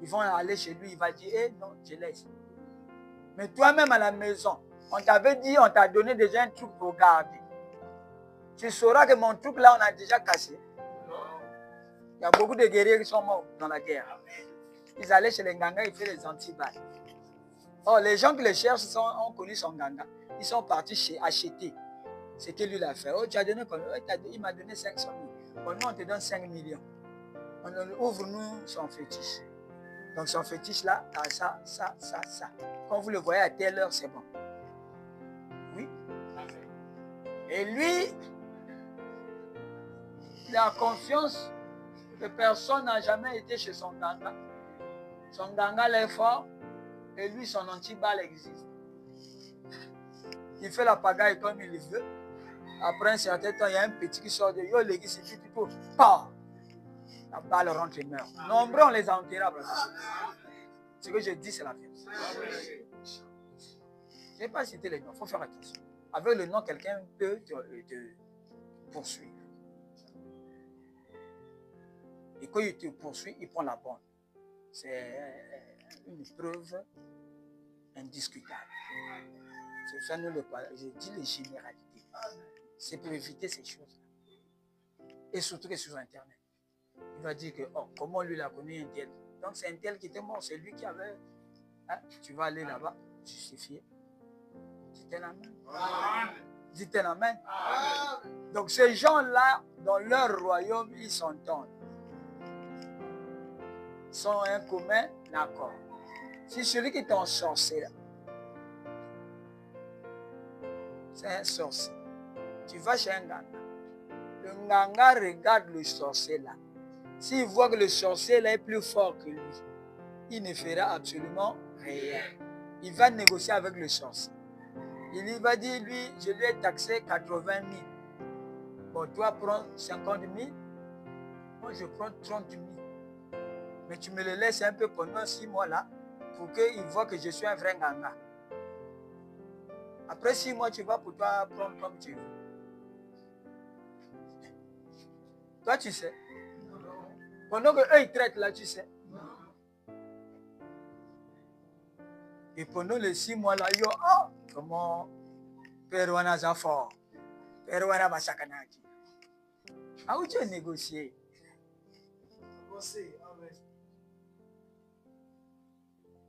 Ils vont aller chez lui, il va dire, eh non, je laisse. Mais toi-même à la maison, on t'avait dit, on t'a donné déjà un truc pour garder. Tu sauras que mon truc là, on a déjà cassé. Il y a beaucoup de guerriers qui sont morts dans la guerre. Ils allaient chez les Nganga, ils faisaient les antiballes. Oh, les gens qui le cherchent ont connu son Nganga. Ils sont partis acheter ce que lui a fait. Oh, tu as donné combien? Il m'a donné 500 000. Bon, nous, on te donne 5 millions. On ouvre-nous son fétiche. Donc, son fétiche là, ça. Quand vous le voyez à telle heure, c'est bon. Oui. Et lui, il a confiance que personne n'a jamais été chez son Nganga. Son Nganga est fort et lui, son anti-balle existe. Il fait la pagaille comme il veut. Après un certain temps, il y a un petit qui sort de yo, l'église, il dit tout, pas. La balle rentre et meurt. Nombreux, on les a enterrés après ça. Ce que je dis, c'est la vérité. Je n'ai pas cité les noms, il faut faire attention. Avec le nom, quelqu'un peut te poursuivre. Et quand il te poursuit, il prend la bonne. C'est une preuve indiscutable. C'est ça, je dis les généralités. C'est pour éviter ces choses-là. Et surtout que sur Internet. Il va dire que, oh, comment lui l'a connu un tel. Donc c'est un tel qui était mort, c'est lui qui avait. Hein? Tu vas aller là-bas, justifier. Dites un amen. Dites un amen. Donc ces gens-là, dans leur royaume, ils s'entendent. Ils sont un commun accord. Si celui qui est en sorcier là, c'est un sorcier. Tu vas chez un Nganga. Le Nganga regarde le sorcier là. S'il voit que le sorcier là est plus fort que lui, il ne fera absolument rien. Il va négocier avec le sorcier. Il va dire, lui, je lui ai taxé 80 000. Bon, toi, prends 50 000. Moi, je prends 30 000. Mais tu me le laisses un peu pendant 6 mois là, pour qu'ils voient que je suis un vrai nganga. Après 6 mois, tu vas pour toi prendre comme tu veux. Toi, tu sais. Pendant qu'eux, ils traitent là, tu sais. Et pendant les 6 mois là, yo, oh, comment Père Wana Zafort, Père Wana Basakanaki. Ah, où tu as négocié?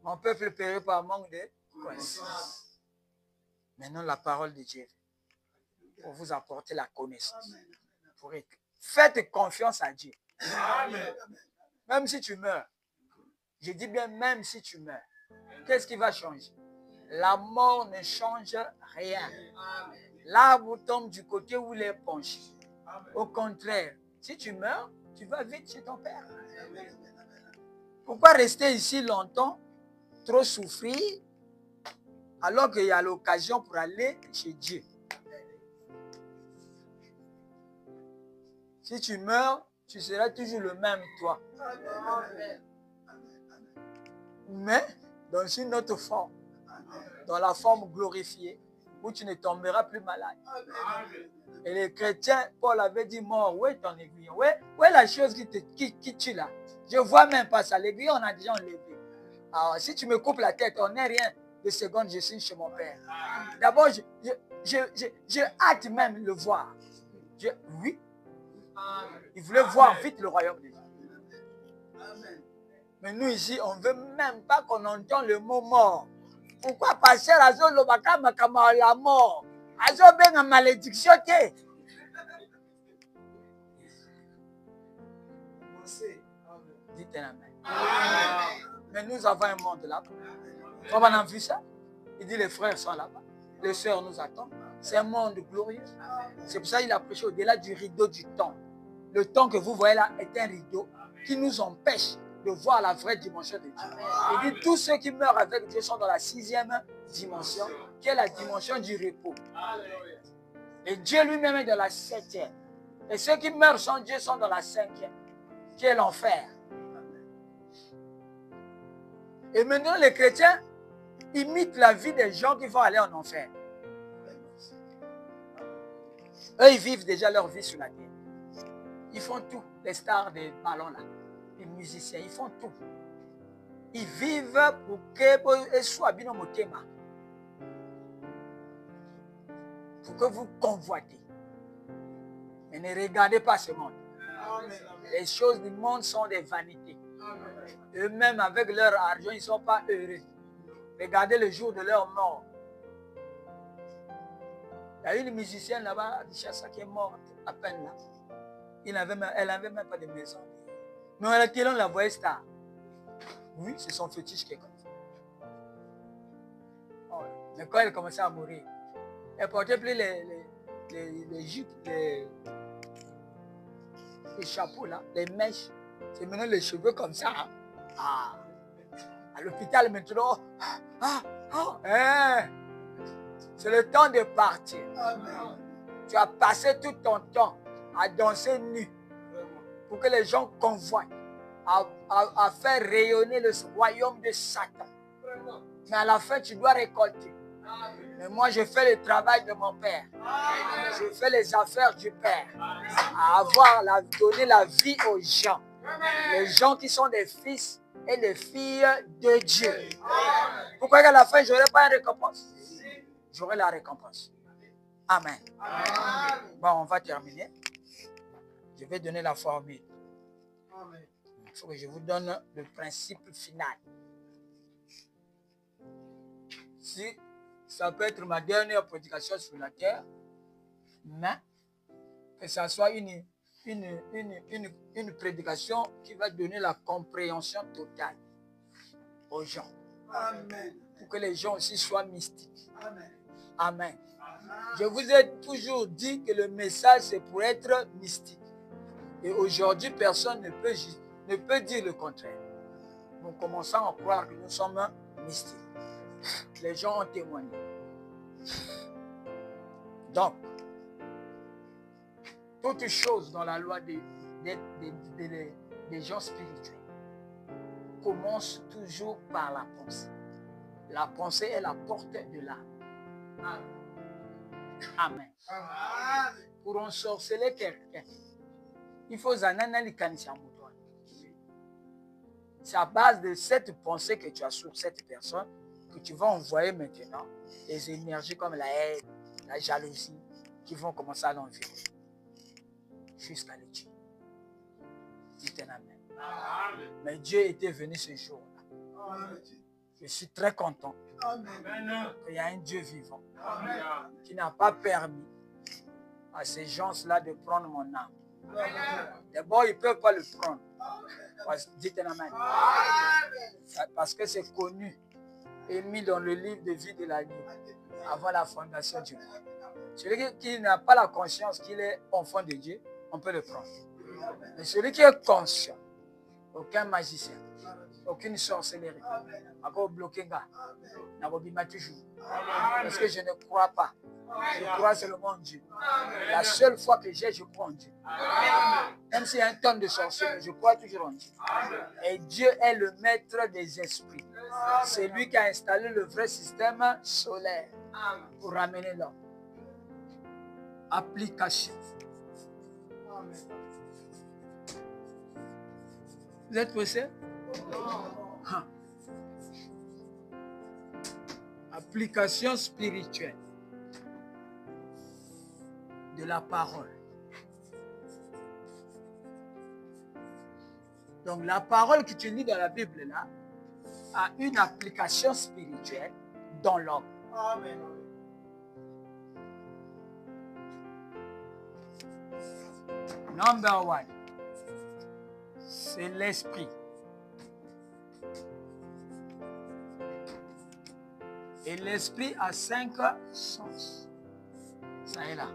Mon peuple périt par manque de connaissance. Maintenant, la parole de Dieu pour vous apporter la connaissance. Faites confiance à Dieu. Amen. Même si tu meurs, je dis bien même si tu meurs, qu'est-ce qui va changer? La mort ne change rien. L'arbre tombe du côté où il est penché. Au contraire, si tu meurs, tu vas vite chez ton Père. Pourquoi rester ici longtemps, trop souffrir, alors qu'il y a l'occasion pour aller chez Dieu? Si tu meurs, tu seras toujours le même toi. Mais dans une autre forme, dans la forme glorifiée, où tu ne tomberas plus malade. Et les chrétiens, Paul avait dit, mort, où est ton aiguillon? Où est la chose qui tue là? Je ne vois même pas ça. L'aiguillon, on a déjà enlevé. Alors, si tu me coupes la tête, on n'est rien de seconde, je suis chez mon Père. D'abord, je hâte même le voir. Oui. Il voulait voir vite le royaume de Dieu. Mais nous ici, on ne veut même pas qu'on entende le mot mort. Pourquoi passer à la mort? Azo ben malédiction. Dites un amen. Mais nous avons un monde là-bas. On a vu ça. Il dit les frères sont là-bas. Les sœurs nous attendent. C'est un monde glorieux. C'est pour ça qu'il a prêché au-delà du rideau du temps. Le temps que vous voyez là est un rideau qui nous empêche de voir la vraie dimension de Dieu. Il dit tous ceux qui meurent avec Dieu sont dans la 6e dimension, qui est la dimension du repos. Et Dieu lui-même est dans la 7e. Et ceux qui meurent sans Dieu sont dans la 5e, qui est l'enfer. Et maintenant les chrétiens imitent la vie des gens qui vont aller en enfer. Eux, ils vivent déjà leur vie sur la terre. Ils font tout. Les stars des ballons là, les musiciens, ils font tout. Ils vivent pour que soit bien au thème. Pour que vous convoitez. Mais ne regardez pas ce monde. Les choses du monde sont des vanités. Eux-mêmes, avec leur argent, ils ne sont pas heureux. Regardez le jour de leur mort. Il y a une musicienne là-bas, qui est morte à peine là. Elle n'avait même pas de maison. Mais on la voyait star. Oui, c'est son fétiche qui est comme ça. Oh, mais quand elle commençait à mourir, elle ne portait plus les jupes, les chapeaux là, les mèches. C'est maintenant les cheveux comme ça. Hein? Ah. À l'hôpital maintenant. C'est le temps de partir. Amen. Tu as passé tout ton temps à danser nu pour que les gens convoitent, à faire rayonner le royaume de Satan. Vraiment. Mais à la fin, tu dois récolter. Amen. Mais moi, je fais le travail de mon Père. Amen. Je fais les affaires du Père. À donner la vie aux gens. Amen. Les gens qui sont des fils et des filles de Dieu. Amen. Pourquoi à la fin, je n'aurai pas une récompense? J'aurai la récompense. Amen. Amen. Bon, on va terminer. Je vais donner la formule. Amen. Il faut que je vous donne le principe final. Si ça peut être ma dernière prédication sur la terre, mais que ça soit une prédication qui va donner la compréhension totale aux gens. Amen. Pour que les gens aussi soient mystiques. Amen. Amen. Je vous ai toujours dit que le message, c'est pour être mystique. Et aujourd'hui, personne ne peut dire le contraire. Nous commençons à croire que nous sommes mystiques. Les gens ont témoigné. Donc, toutes choses dans la loi des gens spirituels commence toujours par la pensée. La pensée est la porte de l'âme. Amen. Pour ensorceler quelqu'un, il faut zanana kanisa moto. C'est à base de cette pensée que tu as sur cette personne que tu vas envoyer maintenant des énergies comme la haine, la jalousie qui vont commencer à l'environner jusqu'à le tuer. Dites un amen. Amen. Mais Dieu était venu ce jour-là. Je suis très content qu'il y a un Dieu vivant qui n'a pas permis à ces gens-là de prendre mon âme. D'abord, ils ne peuvent pas le prendre. Dites un amen. Parce que c'est connu et mis dans le livre de vie de l'agneau avant la fondation du monde. Celui qui n'a pas la conscience qu'il est enfant de Dieu, on peut le prendre. Mais celui qui est conscient, aucun magicien, aucune sorcellerie, encore bloqué gars, n'a pas toujours. Parce que je ne crois pas. Je crois seulement en Dieu. La seule fois que je crois en Dieu. Même s'il y a un tonne de sorciers, je crois toujours en Dieu. Et Dieu est le maître des esprits. C'est lui qui a installé le vrai système solaire pour ramener l'homme. Application. Vous êtes pressés? Application spirituelle de la parole. Donc la parole que tu lis dans la Bible là a une application spirituelle dans l'homme. Amen. Number one, c'est l'esprit. Et l'esprit a 5 sens. Ça est là.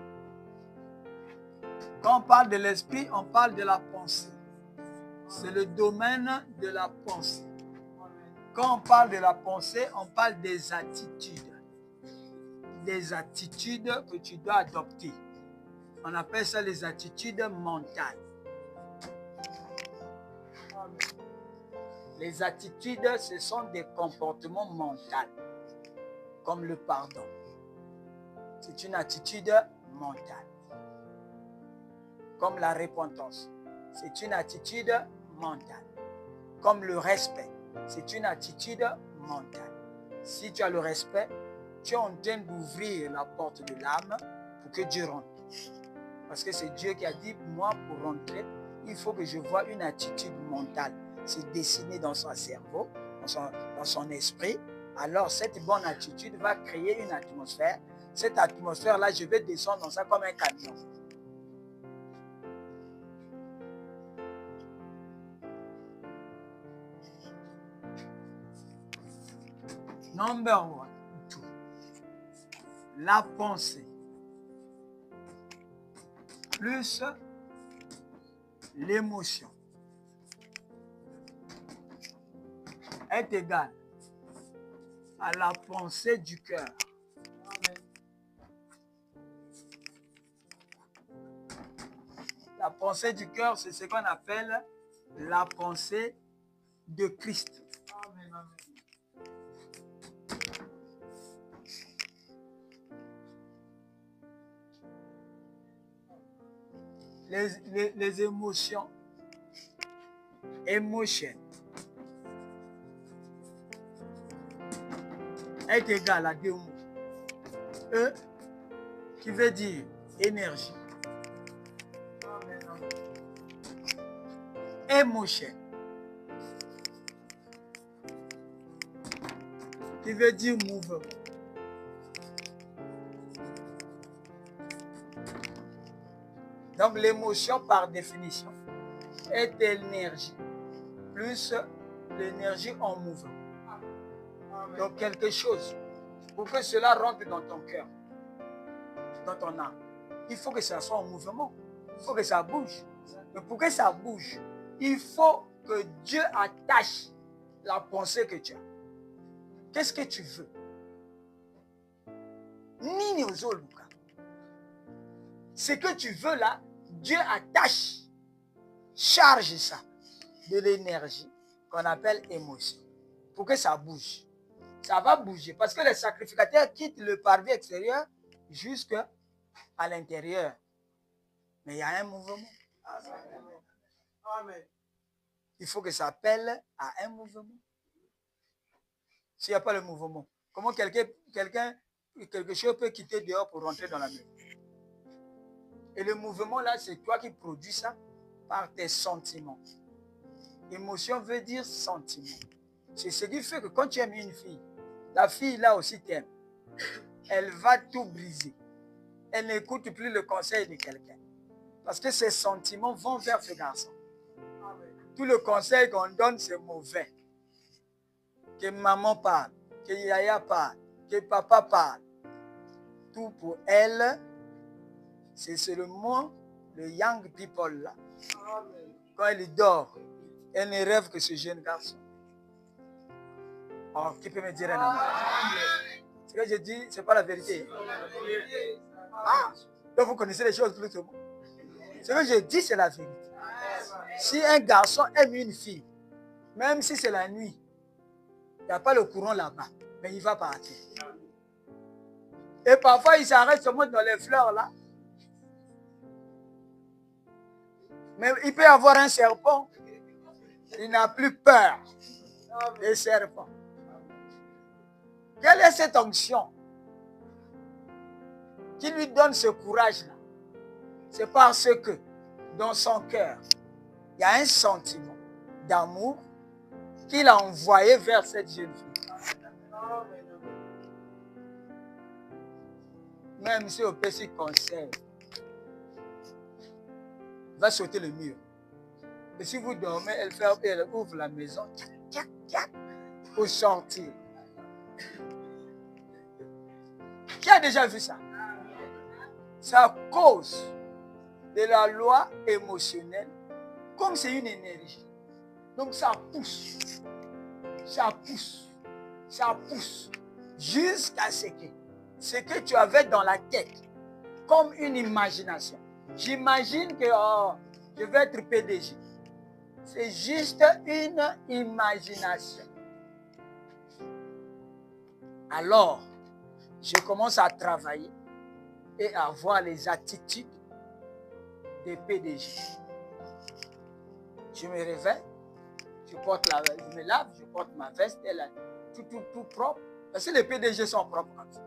Quand on parle de l'esprit, on parle de la pensée. C'est le domaine de la pensée. Quand on parle de la pensée, on parle des attitudes. Des attitudes que tu dois adopter. On appelle ça les attitudes mentales. Les attitudes, ce sont des comportements mentaux, comme le pardon. C'est une attitude mentale. Comme la repentance, c'est une attitude mentale. Comme le respect, c'est une attitude mentale. Si tu as le respect, tu es en train d'ouvrir la porte de l'âme pour que Dieu rentre. Parce que c'est Dieu qui a dit, moi, pour rentrer, il faut que je voie une attitude mentale. C'est dessiné dans son cerveau, dans son esprit. Alors, cette bonne attitude va créer une atmosphère. Cette atmosphère-là, je vais descendre dans ça comme un camion. Number one, two. La pensée plus l'émotion est égal à la pensée du cœur. La pensée du cœur, c'est ce qu'on appelle la pensée de Christ. Les émotions, émotion, est égal à deux mots. E, qui veut dire énergie. Émotion, qui veut dire mouvement. Donc l'émotion par définition est l'énergie plus l'énergie en mouvement. Donc quelque chose, pour que cela rentre dans ton cœur, dans ton âme, il faut que ça soit en mouvement, il faut que ça bouge. Mais pour que ça bouge, il faut que Dieu attache la pensée que tu as. Qu'est-ce que tu veux? Nini ozoluka. Ce que tu veux là, Dieu attache, charge ça de l'énergie qu'on appelle émotion. Pour que ça bouge. Ça va bouger. Parce que le sacrificateur quitte le parvis extérieur jusqu'à l'intérieur. Mais il y a un mouvement. Amen. Il faut que ça appelle à un mouvement. S'il n'y a pas le mouvement, comment quelque chose peut quitter dehors pour rentrer dans la maison? Et le mouvement là, c'est toi qui produis ça par tes sentiments. Émotion veut dire sentiment. C'est ce qui fait que quand tu aimes une fille, la fille là aussi t'aime. Elle va tout briser. Elle n'écoute plus le conseil de quelqu'un. Parce que ses sentiments vont vers ce garçon. Tout le conseil qu'on donne, c'est mauvais. Que maman parle, que yaya parle, que papa parle. Tout pour elle, c'est seulement le young people là. Quand elle dort, elle ne rêve que ce jeune garçon. Oh, qui peut me dire un amen? Ce que je dis, ce n'est pas la vérité. Ah, donc vous connaissez les choses plus que moi. Ce que je dis, c'est la vérité. Si un garçon aime une fille, même si c'est la nuit, il n'y a pas le courant là-bas, mais il va partir. Et parfois, il s'arrête seulement dans les fleurs là. Mais il peut y avoir un serpent. Il n'a plus peur des serpents. Quelle est cette onction qui lui donne ce courage-là? C'est parce que dans son cœur, il y a un sentiment d'amour qu'il a envoyé vers cette jeune fille. Même si au petit conseil, va sauter le mur. Et si vous dormez, elle ferme et elle ouvre la maison pour sortir. Qui a déjà vu ça? C'est à cause de la loi émotionnelle, comme c'est une énergie. Donc ça pousse, ça pousse, ça pousse, jusqu'à ce que tu avais dans la tête, comme une imagination. J'imagine que je vais être PDG. C'est juste une imagination. Alors, je commence à travailler et à avoir les attitudes des PDG. Je me réveille, je me lave, je porte ma veste, tout propre. Parce que les PDG sont propres comme ça.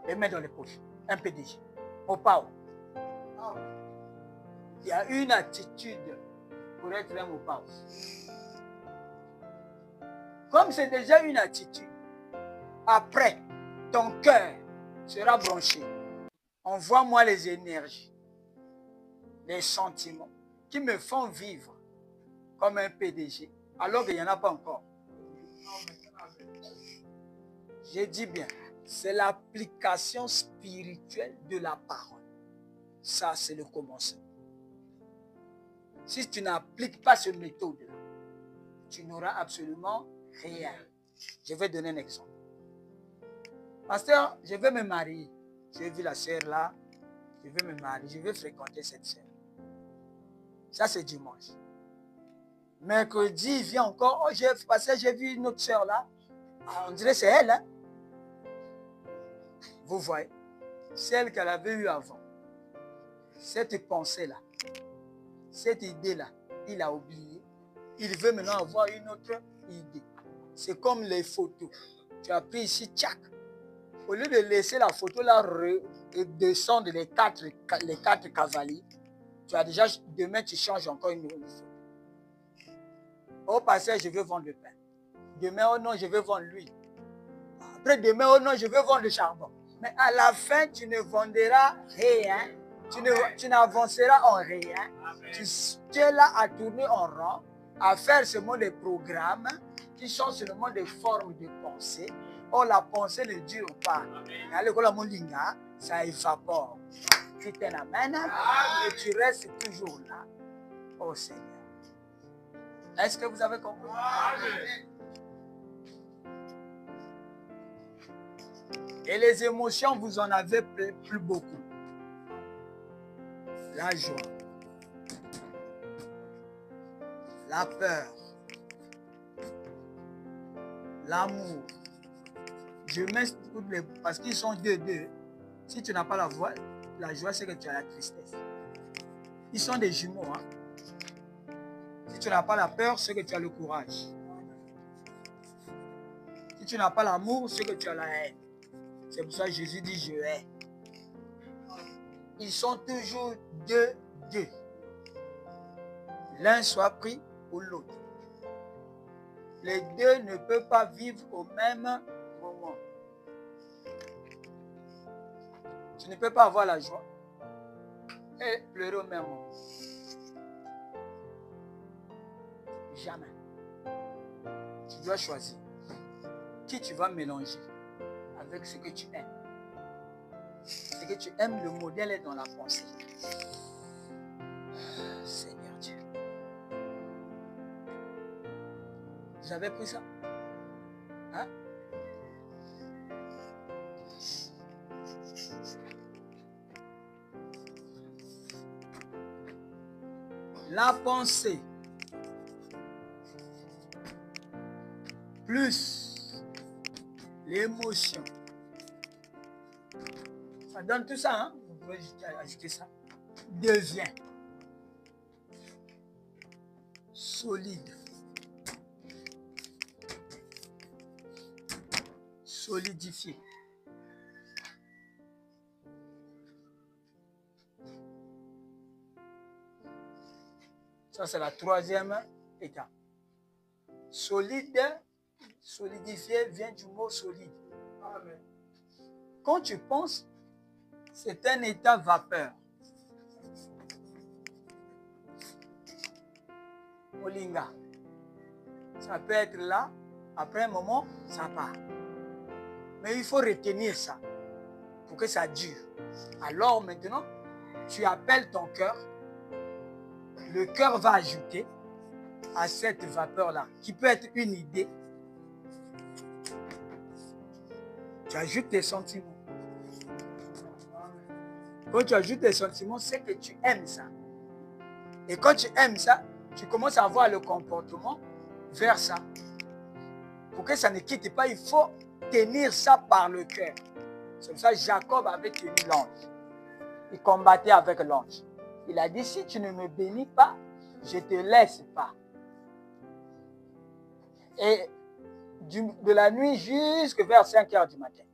Les mains dans les poches. Un PDG. Au PAO. Il y a une attitude pour être un Mopao. Comme c'est déjà une attitude, après, ton cœur sera branché. Envoie-moi les énergies, les sentiments qui me font vivre comme un PDG, alors qu'il n'y en a pas encore. J'ai dit bien, c'est l'application spirituelle de la parole. Ça, c'est le commencement. Si tu n'appliques pas cette méthode-là, tu n'auras absolument rien. Je vais donner un exemple. Pasteur, je vais me marier. J'ai vu la sœur là, je vais me marier, je vais fréquenter cette sœur. Ça, c'est dimanche. Mercredi, il vient encore. Oh, j'ai vu une autre sœur là. Ah, on dirait que c'est elle. Hein? Vous voyez, celle qu'elle avait eue avant. Cette pensée-là, cette idée-là, il a oublié. Il veut maintenant avoir une autre idée. C'est comme les photos. Tu as pris ici, tchac. Au lieu de laisser la photo là descendre les quatre cavaliers, tu as déjà, demain tu changes encore une nouvelle photo. Au passé, je veux vendre le pain. Demain, oh non, je veux vendre l'huile. Après demain, oh non, je veux vendre le charbon. Mais à la fin, tu ne vendras rien. Tu n'avanceras en rien. Tu es là à tourner en rond, à faire seulement des programmes qui sont seulement des formes de pensée. Or, la pensée ne dure pas. Ça évapore. Tu t'en amènes et tu restes toujours là. Oh Seigneur. Est-ce que vous avez compris? Et les émotions, vous en avez plus beaucoup. la joie, la peur, l'amour. Je mets toutes les... Parce qu'ils sont deux. Si tu n'as pas la joie, c'est que tu as la tristesse. Ils sont des jumeaux. Hein? Si tu n'as pas la peur, c'est que tu as le courage. Si tu n'as pas l'amour, c'est que tu as la haine. C'est pour ça que Jésus dit je hais. Ils sont toujours deux. L'un soit pris ou l'autre. Les deux ne peuvent pas vivre au même moment. Tu ne peux pas avoir la joie et pleurer au même moment. Jamais. Tu dois choisir qui tu vas mélanger avec ce que tu aimes. Ce que tu aimes, le modèle est dans la pensée. Seigneur Dieu. Vous avez pris ça? Hein? La pensée plus l'émotion. Ça donne tout ça, hein? Vous pouvez ajouter ça. Devient solide. Solidifié. Ça, c'est la troisième étape. Solide, solidifié vient du mot solide. Amen. Quand tu penses, c'est un état vapeur. Molinga. Ça peut être là, après un moment, ça part. Mais il faut retenir ça pour que ça dure. Alors maintenant, tu appelles ton cœur. Le cœur va ajouter à cette vapeur-là, qui peut être une idée. Tu ajoutes tes sentiments. Quand tu ajoutes tes sentiments, c'est que tu aimes ça. Et quand tu aimes ça, tu commences à avoir le comportement vers ça. Pour que ça ne quitte pas, il faut tenir ça par le cœur. C'est pour ça que Jacob avait tenu l'ange. Il combattait avec l'ange. Il a dit, si tu ne me bénis pas, je ne te laisse pas. Et de la nuit jusqu'à vers 5 heures du matin.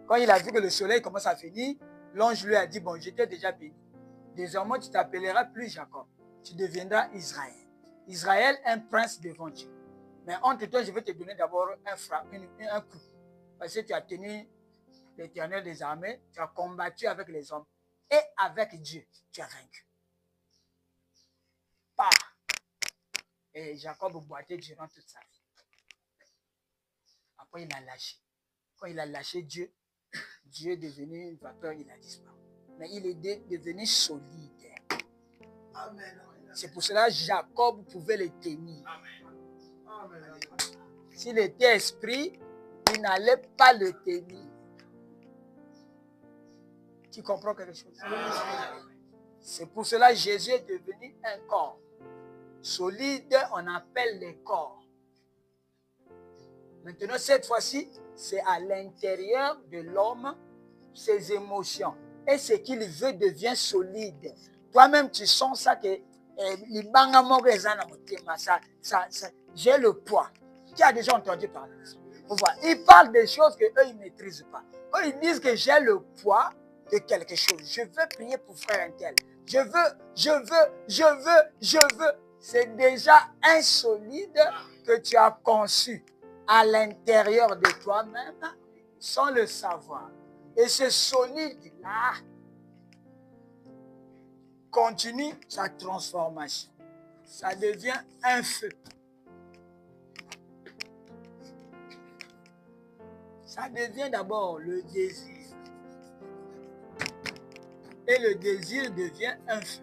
Quand il a vu que le soleil commence à finir, l'ange lui a dit, bon, je t'ai déjà béni. Désormais, tu t'appelleras plus Jacob. Tu deviendras Israël. Israël, un prince devant Dieu. Mais entre toi, je vais te donner d'abord un coup. Parce que tu as tenu l'Éternel des armées, tu as combattu avec les hommes. Et avec Dieu, tu as vaincu. Pas. Et Jacob boitait durant toute sa vie. Après, il a lâché. Quand il a lâché Dieu, Dieu est devenu une vapeur, il a disparu. Mais il est devenu solide. Amen. C'est pour cela que Jacob pouvait le tenir. Amen. S'il était esprit, il n'allait pas le tenir. Tu comprends quelque chose? C'est pour cela que Jésus est devenu un corps. Solide, on appelle les corps. Maintenant, cette fois-ci, c'est à l'intérieur de l'homme, ses émotions. Et ce qu'il veut devient solide. Toi-même, tu sens ça que j'ai le poids. Tu as déjà entendu parler de ça. Ils parlent des choses qu'eux, ils ne maîtrisent pas. Quand ils disent que j'ai le poids de quelque chose, je veux prier pour frère un tel. Je veux. C'est déjà un solide que tu as conçu à l'intérieur de toi-même sans le savoir. Et ce solide-là continue sa transformation. Ça devient un feu. Ça devient d'abord le désir. Et le désir devient un feu.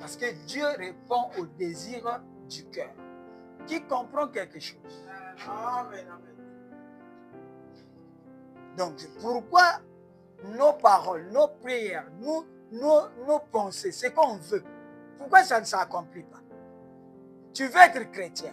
Parce que Dieu répond au désir du cœur. Qui comprend quelque chose? Amen, amen. Donc, pourquoi nos paroles, nos prières, nos pensées, ce qu'on veut. Pourquoi ça ne s'accomplit pas? Tu veux être chrétien,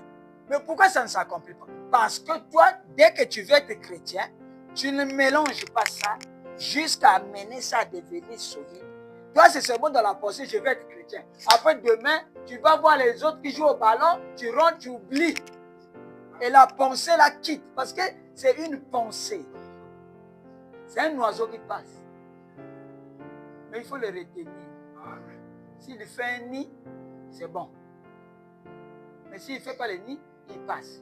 mais pourquoi ça ne s'accomplit pas? Parce que toi, dès que tu veux être chrétien, tu ne mélanges pas ça jusqu'à amener ça à devenir solide. Toi, c'est seulement dans la pensée, je veux être chrétien. Après, demain, tu vas voir les autres qui jouent au ballon, tu rentres, tu oublies. Et la pensée la quitte, parce que c'est une pensée. C'est un oiseau qui passe. Mais il faut le retenir. S'il fait un nid, c'est bon. Mais s'il ne fait pas le nid, il passe.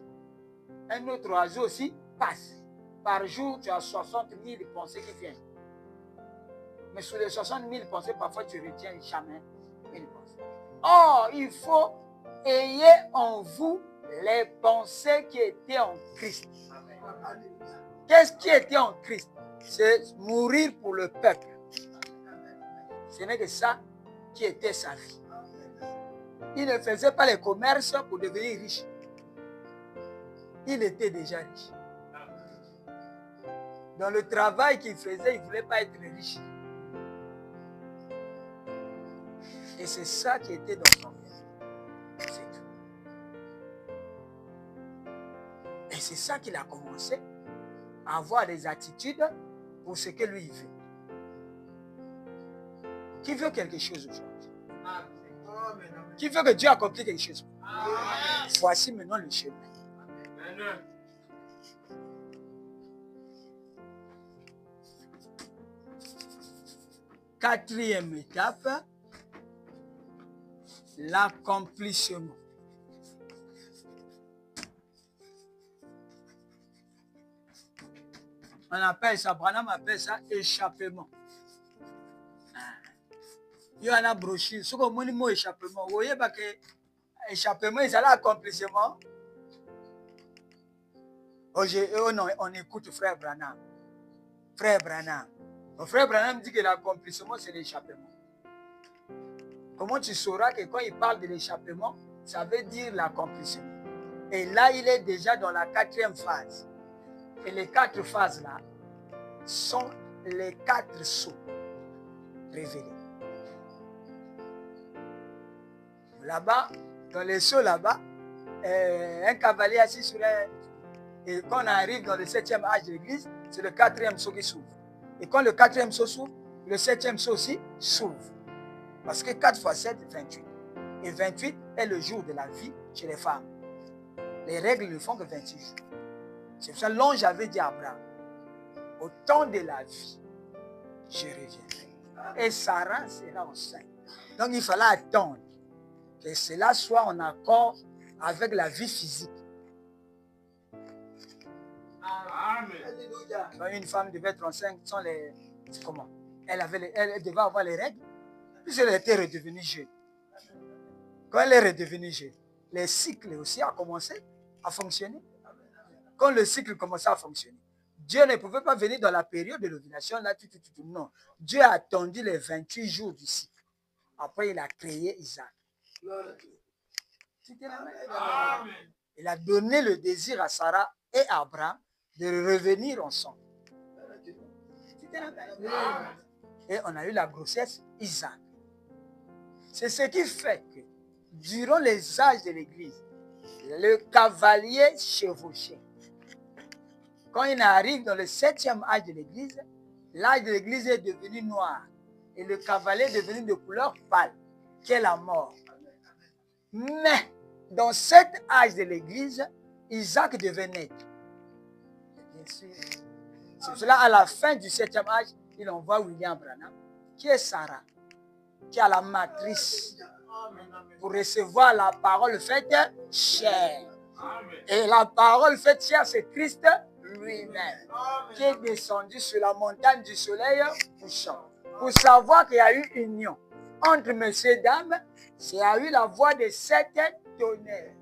Un autre oiseau aussi passe. Par jour, tu as 60 000 pensées qui viennent. Mais sur les 60 000 pensées, parfois tu ne retiens jamais une pensée. Or, il faut ayez en vous les pensées qui étaient en Christ. Qu'est-ce qui était en Christ? C'est mourir pour le peuple. Ce n'est que ça qui était sa vie. Il ne faisait pas les commerces pour devenir riche. Il était déjà riche. Dans le travail qu'il faisait, il ne voulait pas être riche. Et c'est ça qui était dans son cœur. C'est tout. Et c'est ça qu'il a commencé à avoir des attitudes pour ce que lui veut. Qui veut quelque chose aujourd'hui? Qui veut que Dieu accomplisse quelque chose? Voici maintenant le chemin. Quatrième étape, l'accomplissement. On appelle ça, Branham appelle ça échappement. Il y a un brochure. Ce qu'on dit, mot échappement. Vous voyez que échappement, c'est l'accomplissement. On écoute frère Branham. Frère Branham. Le frère Branham dit que l'accomplissement, c'est l'échappement. Comment tu sauras que quand il parle de l'échappement, ça veut dire l'accomplissement. Et là, il est déjà dans la quatrième phase. Et les 4 phases-là sont les 4 sceaux révélés. Là-bas, dans les sceaux là-bas, un cavalier assis sur un... Et quand on arrive dans le 7e âge de l'église, c'est le 4e sceau qui s'ouvre. Et quand le 4e sceau s'ouvre, le 7e sceau aussi s'ouvre. Parce que 4 x 7, 28. Et 28 est le jour de la vie chez les femmes. Les règles ne font que 28 jours. C'est pour ça que l'ange avait dit à Abraham, au temps de la vie, je reviendrai. Et Sarah sera enceinte. Donc il fallait attendre que cela soit en accord avec la vie physique. Amen. Quand une femme devait être enceinte, comment? Elle devait avoir les règles, puis elle était redevenue jeune. Quand elle est redevenue jeune, les cycles aussi ont commencé à fonctionner. Quand le cycle commençait à fonctionner, Dieu ne pouvait pas venir dans la période de l'ovulation, là, tout. Non. Dieu a attendu les 28 jours du cycle. Après, il a créé Isaac. Il a donné le désir à Sarah et à Abraham de revenir ensemble. Et on a eu la grossesse Isaac. C'est ce qui fait que durant les âges de l'église, le cavalier chevauchait. Quand il arrive dans le 7e âge de l'église, l'âge de l'église est devenu noir. Et le cavalier est devenu de couleur pâle, qui est la mort. Mais dans cet âge de l'église, Isaac devait naître. Bien sûr. C'est cela, à la fin du 7e âge, il envoie William Branham, qui est Sarah, qui est la matrice, pour recevoir la parole faite chair. Et la parole faite chair, c'est Christ lui-même, qui est descendu sur la montagne du soleil couchant. Pour savoir qu'il y a eu union entre messieurs et dames, il y a eu la voix de 7 tonnerres.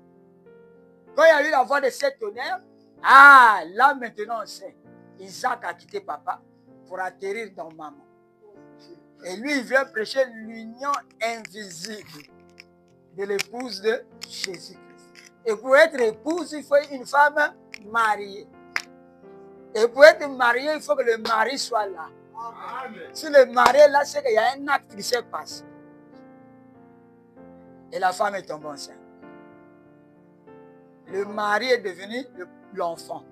Quand il y a eu la voix de 7 tonnerres, là maintenant on sait, Isaac a quitté papa pour atterrir dans maman. Et lui, il vient prêcher l'union invisible de l'épouse de Jésus-Christ. Et pour être épouse, il faut une femme mariée. Et pour être mariée, il faut que le mari soit là. Si le mari est là, c'est qu'il y a un acte qui s'est passé. Et la femme est tombée enceinte. Le mari est devenu l'enfant.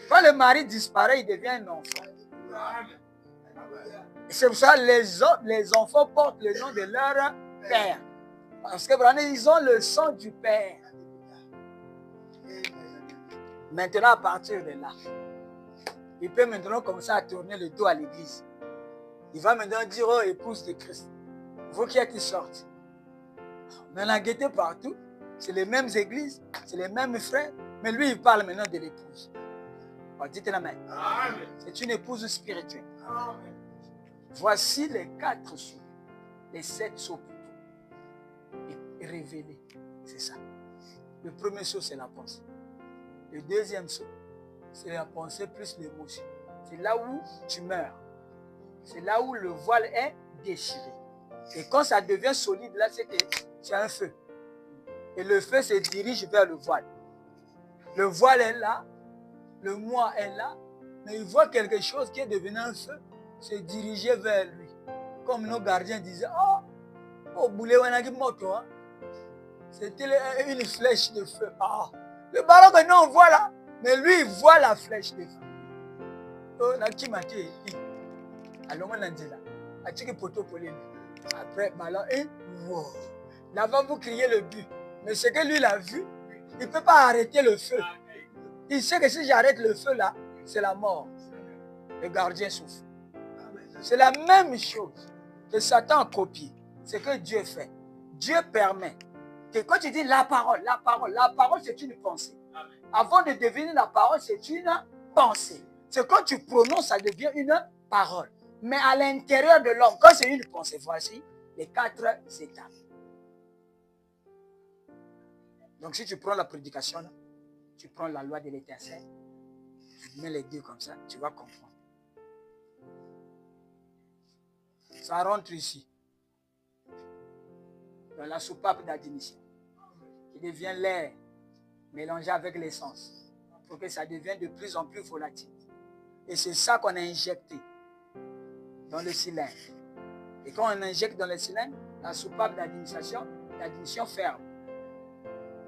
Quand le mari disparaît, il devient un enfant. C'est pour ça que les enfants portent le nom de leur père. Parce que ils ont le sang du père. Maintenant, à partir de là, il peut maintenant commencer à tourner le dos à l'église. Il va maintenant dire, oh, épouse de Christ, vous qui êtes sortis. Maintenant, guettez partout. C'est les mêmes églises, c'est les mêmes frères. Mais lui, il parle maintenant de l'épouse. Dites la main. C'est une épouse spirituelle. Amen. Voici les 4 sceaux. Les 7 sceaux plutôt. Et révélés. C'est ça. Le premier sceau, c'est la pensée. Le deuxième sceau, c'est la pensée plus l'émotion. C'est là où tu meurs. C'est là où le voile est déchiré. Et quand ça devient solide, là, c'est un feu. Et le feu se dirige vers le voile. Le voile est là. Le moi est là, mais il voit quelque chose qui est devenu un feu se diriger vers lui. Comme nos gardiens disaient, oh, boulet wanagi moto, hein. C'était une flèche de feu. Le ballon que nous on voit là, mais lui il voit la flèche de feu. Oh, nakimaki, allons on dit là, atiki poto polé. Après ballon wow. Là-bas vous criez le but, mais ce que lui il a vu, il ne peut pas arrêter le feu. Il sait que si j'arrête le feu là, c'est la mort. Le gardien souffre. C'est la même chose que Satan a copié. C'est que Dieu fait. Dieu permet que quand tu dis la parole c'est une pensée. Avant de devenir la parole, c'est une pensée. C'est quand tu prononces, ça devient une parole. Mais à l'intérieur de l'homme, quand c'est une pensée, voici les 4 étapes. Donc si tu prends la prédication là, tu prends la loi de l'étincelle, tu mets les deux comme ça, tu vas comprendre. Ça rentre ici, dans la soupape d'admission, qui devient l'air mélangé avec l'essence, pour que ça devienne de plus en plus volatile. Et c'est ça qu'on a injecté dans le cylindre. Et quand on injecte dans le cylindre, la soupape d'admission ferme.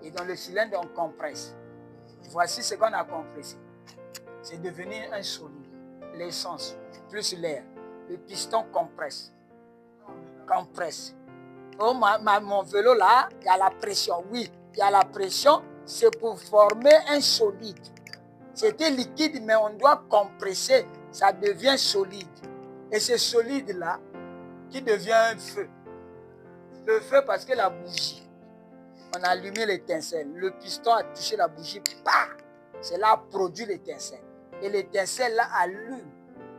Et dans le cylindre, on compresse. Voici ce qu'on a compressé. C'est devenu un solide. L'essence plus l'air. Le piston compresse. Compresse. Oh, mon vélo là, il y a la pression. Oui, il y a la pression. C'est pour former un solide. C'était liquide, mais on doit compresser. Ça devient solide. Et ce solide là, qui devient un feu. Le feu parce que la bougie, on a allumé l'étincelle. Le piston a touché la bougie. C'est là produit l'étincelle. Et l'étincelle là allume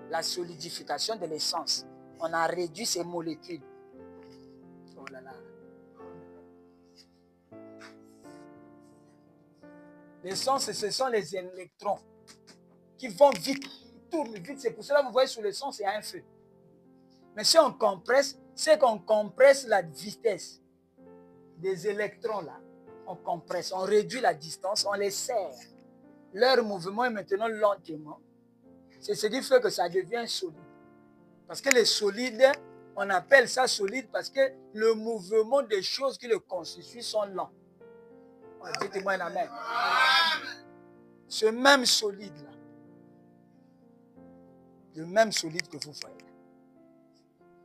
la solidification de l'essence. On a réduit ces molécules. Oh là là. L'essence, ce sont les électrons qui vont vite, tournent vite. C'est pour cela que vous voyez sur l'essence, il y a un feu. Mais si on compresse, c'est qu'on compresse la vitesse des électrons là. On compresse, on réduit la distance, on les serre. Leur mouvement est maintenant lentement. C'est ce qui fait que ça devient solide. Parce que les solides, on appelle ça solide parce que le mouvement des choses qui le constituent sont lents. Dites-moi un amen. Ce même solide là, le même solide que vous voyez,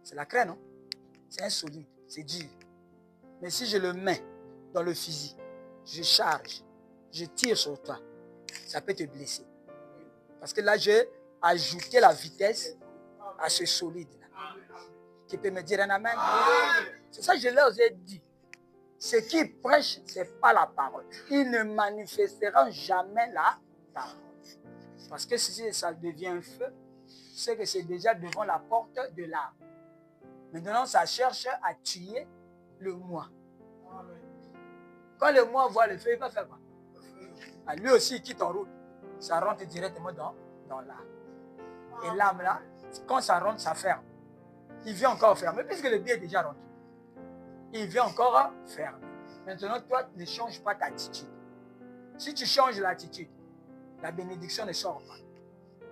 c'est la craie, non? C'est un solide, c'est dur. Mais si je le mets dans le fusil, je charge, je tire sur toi, ça peut te blesser. Parce que là, j'ai ajouté la vitesse à ce solide-là. Tu peux me dire un amen? C'est ça que je leur ai dit. Ce qui prêche, ce n'est pas la parole. Ils ne manifesteront jamais la parole. Parce que si ça devient un feu, c'est que c'est déjà devant la porte de l'arbre. Maintenant, ça cherche à tuer le moi. Quand le moi voit le feu, il va faire quoi? Lui aussi, il quitte en route. Ça rentre directement dans l'arbre. Et l'âme là, quand ça rentre, ça ferme. Il vient encore fermer, puisque le billet est déjà rentré. Il vient encore fermer. Maintenant, toi, ne change pas ta attitude. Si tu changes l'attitude, la bénédiction ne sort pas.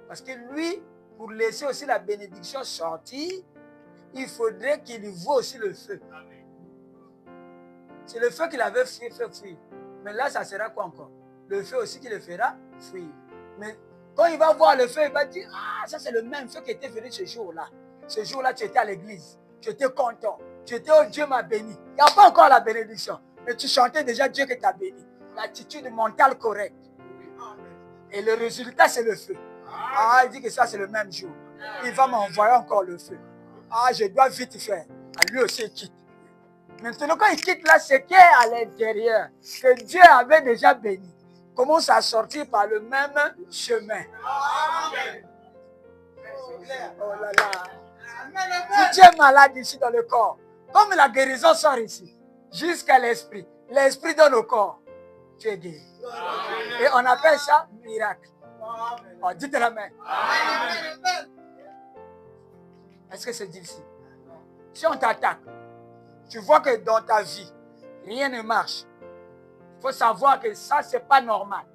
Parce que lui, pour laisser aussi la bénédiction sortir, il faudrait qu'il voie aussi le feu. C'est le feu qu'il avait fait fuir. Mais là, ça sera quoi encore? Le feu aussi qui le fera fuir. Mais quand il va voir le feu, il va dire, ah, ça c'est le même feu qui était venu ce jour-là. Ce jour-là, tu étais à l'église. Tu étais content. Tu étais, oh Dieu m'a béni. Il n'y a pas encore la bénédiction. Mais tu chantais déjà Dieu qui t'a béni. L'attitude mentale correcte. Et le résultat, c'est le feu. Ah, il dit que ça, c'est le même jour. Il va m'envoyer encore le feu. Ah, je dois vite faire. Ah, lui aussi, il quitte. Maintenant, quand il quitte là, c'est qui est à l'intérieur, que Dieu avait déjà béni, commence à sortir par le même chemin. Amen. Oh là là. Si tu es malade ici dans le corps, comme la guérison sort ici, jusqu'à l'esprit, l'esprit donne au corps, tu es guéri. Et on appelle ça miracle. Oh, dites la main. Est-ce que c'est difficile? Si on t'attaque, tu vois que dans ta vie, rien ne marche. Il faut savoir que ça, ce n'est pas normal.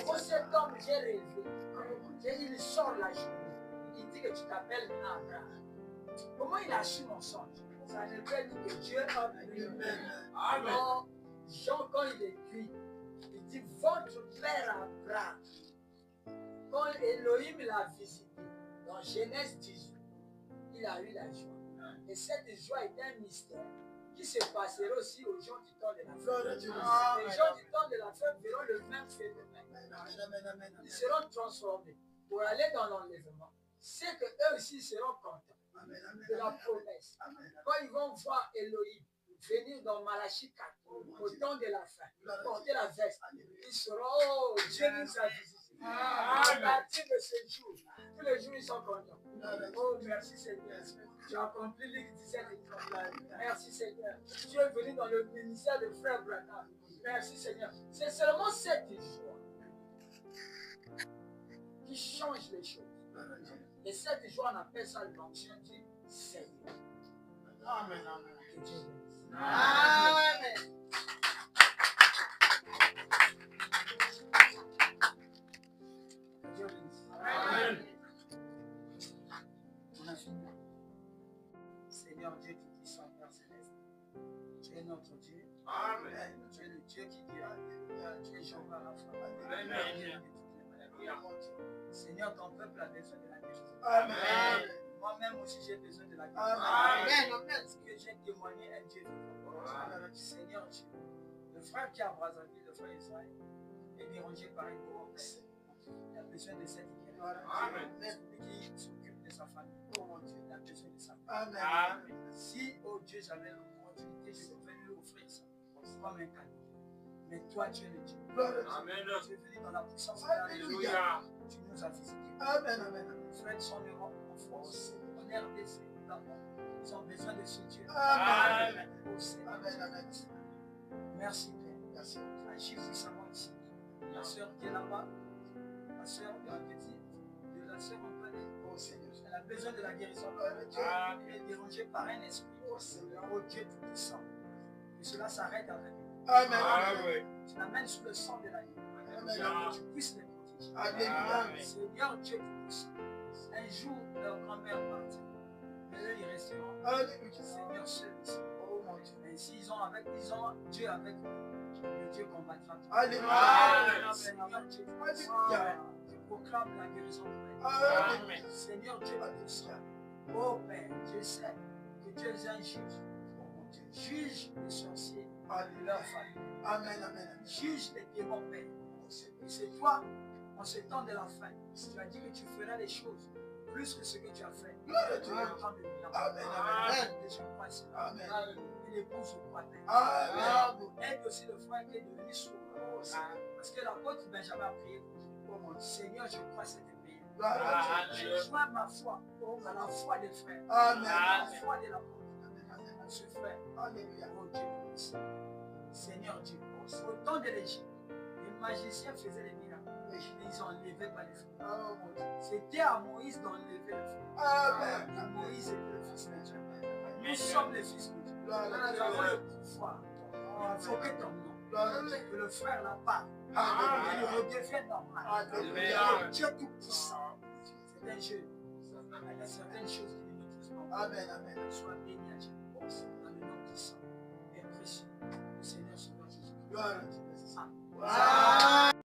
Au septembre, j'ai rêvé. Il sort la journée. Il dit que tu t'appelles Abraham. Comment il a su mon songe? Ça ne veut dire que Dieu a lui-même. Alors, Jean, quand il écrit, il dit votre père Abraham. Quand Elohim l'a visité, dans Genèse 18, il a eu la joie. Et cette joie est un mystère qui se passera aussi aux gens du temps de la fin. Les gens du temps de la fin verront le même phénomène. Ils seront transformés pour aller dans l'enlèvement. C'est qu'eux aussi seront contents de la promesse. Quand ils vont voir Elohim venir dans Malachie 4, au temps de la fin, porter la veste, ils seront, oh, Dieu nous a visités. À partir de ce jour, tous les jours ils sont contents. Oh, merci Seigneur. Tu as accompli les 17 étoiles. Merci Seigneur. Tu es venu dans le ministère de Frère Branham. Merci Seigneur. C'est seulement cette joie qui change les choses. Et cette joie, on appelle ça l'onction du Seigneur. Amen. Que Dieu bénisse. Amen. Que Dieu bénisse. Amen. On a fini. Seigneur Dieu qui dit son Père Céleste, tu es notre Dieu. Amen. Tu es le Dieu qui guérit. Tu es Jéhovah Rapha. Amen. Seigneur, ton peuple a besoin de la guérison. Amen. Moi-même aussi, j'ai besoin de la guérison. Amen. Parce que j'ai témoigné un Dieu vivant. Seigneur Dieu, le frère qui est à Brazzaville, le frère Israël, est dérangé par une grosse. Il a besoin de cette guérison. Amen. Celui qui s'occupe de sa famille, oh mon Dieu, il a besoin de ça. Amen. Si, oh Dieu, j'avais l'opportunité, je devais lui offrir ça comme un cadeau. Mais toi, tu es le Dieu. Amen. Tu es venu dans la puissance de la Alléluia. Tu nous as visités. Amen. Frère, son Europe en France, en RDC, la honte. Ils ont besoin de ce Dieu. Amen. Oh Seigneur. Amen. Merci Père. Merci. Agis puissamment ici. La sœur qui est là-bas, la sœur de la petite, de la sœur Antoinette. Oh Seigneur. Elle a besoin de la guérison. Elle est dérangée par un esprit. Oh Seigneur, oh Dieu Tout-Puissant. Que cela s'arrête avec elle. Amen. Tu l'amènes sous le sang de l'agneau. Amen. Que tu puisses les protéger. Alléluia. Seigneur Dieu Tout-Puissant. Un jour, leur grand-mère partit. Mais eux, ils resteront. Alléluia. Seigneur seul ici. Oh mon Dieu. Ainsi, ils ont Dieu avec eux. Le Dieu combattra. Alléluia. Seigneur Dieu Alléluia. je proclame la guérison pour elle. Amen. Seigneur Dieu Tout-Puissant. Oh Père, je sais que tu es un juge. Oh mon Dieu. Juge les sorciers et leurs familles. Amen. Juge les démons, Père. Et c'est toi, en ce temps de la fin, tu as dit que tu feras les choses plus que ce que tu as fait. Tu es en train de vivre. Amen. Et je crois cela. Amen. Et l'épouse croit, Père. Amen. Aide aussi le frère qui est devenu sourd. Parce que l'apôtre Benjamin a prié pour mon Seigneur, je crois cette prière. Je joins ma foi à la foi des frères. Amen. À la foi de l'apôtre. À ce frère. Alléluia. Oh Dieu Tout-Puissant. Seigneur Dieu, au temps de l'Égypte, les magiciens faisaient des miracles. Et ils ont enlevé par les feux. Oh mon Dieu. C'était à Moïse d'enlever le feu. Amen. Et Moïse était le fils de Dieu. Nous sommes les fils de Dieu. Nous avons le pouvoir d'invoquer ton nom. Que le frère la parle. Alléluia. Il redevienne normal. Alléluia. Dieu Tout-Puissant. C'est un jeu. Il y a certaines choses qui ne maîtrisent pas. Amen. Sois béni à Dieu. Dans le nom puissant et précieux du Seigneur Sauveur Jésus. Gloire à Dieu. Amen.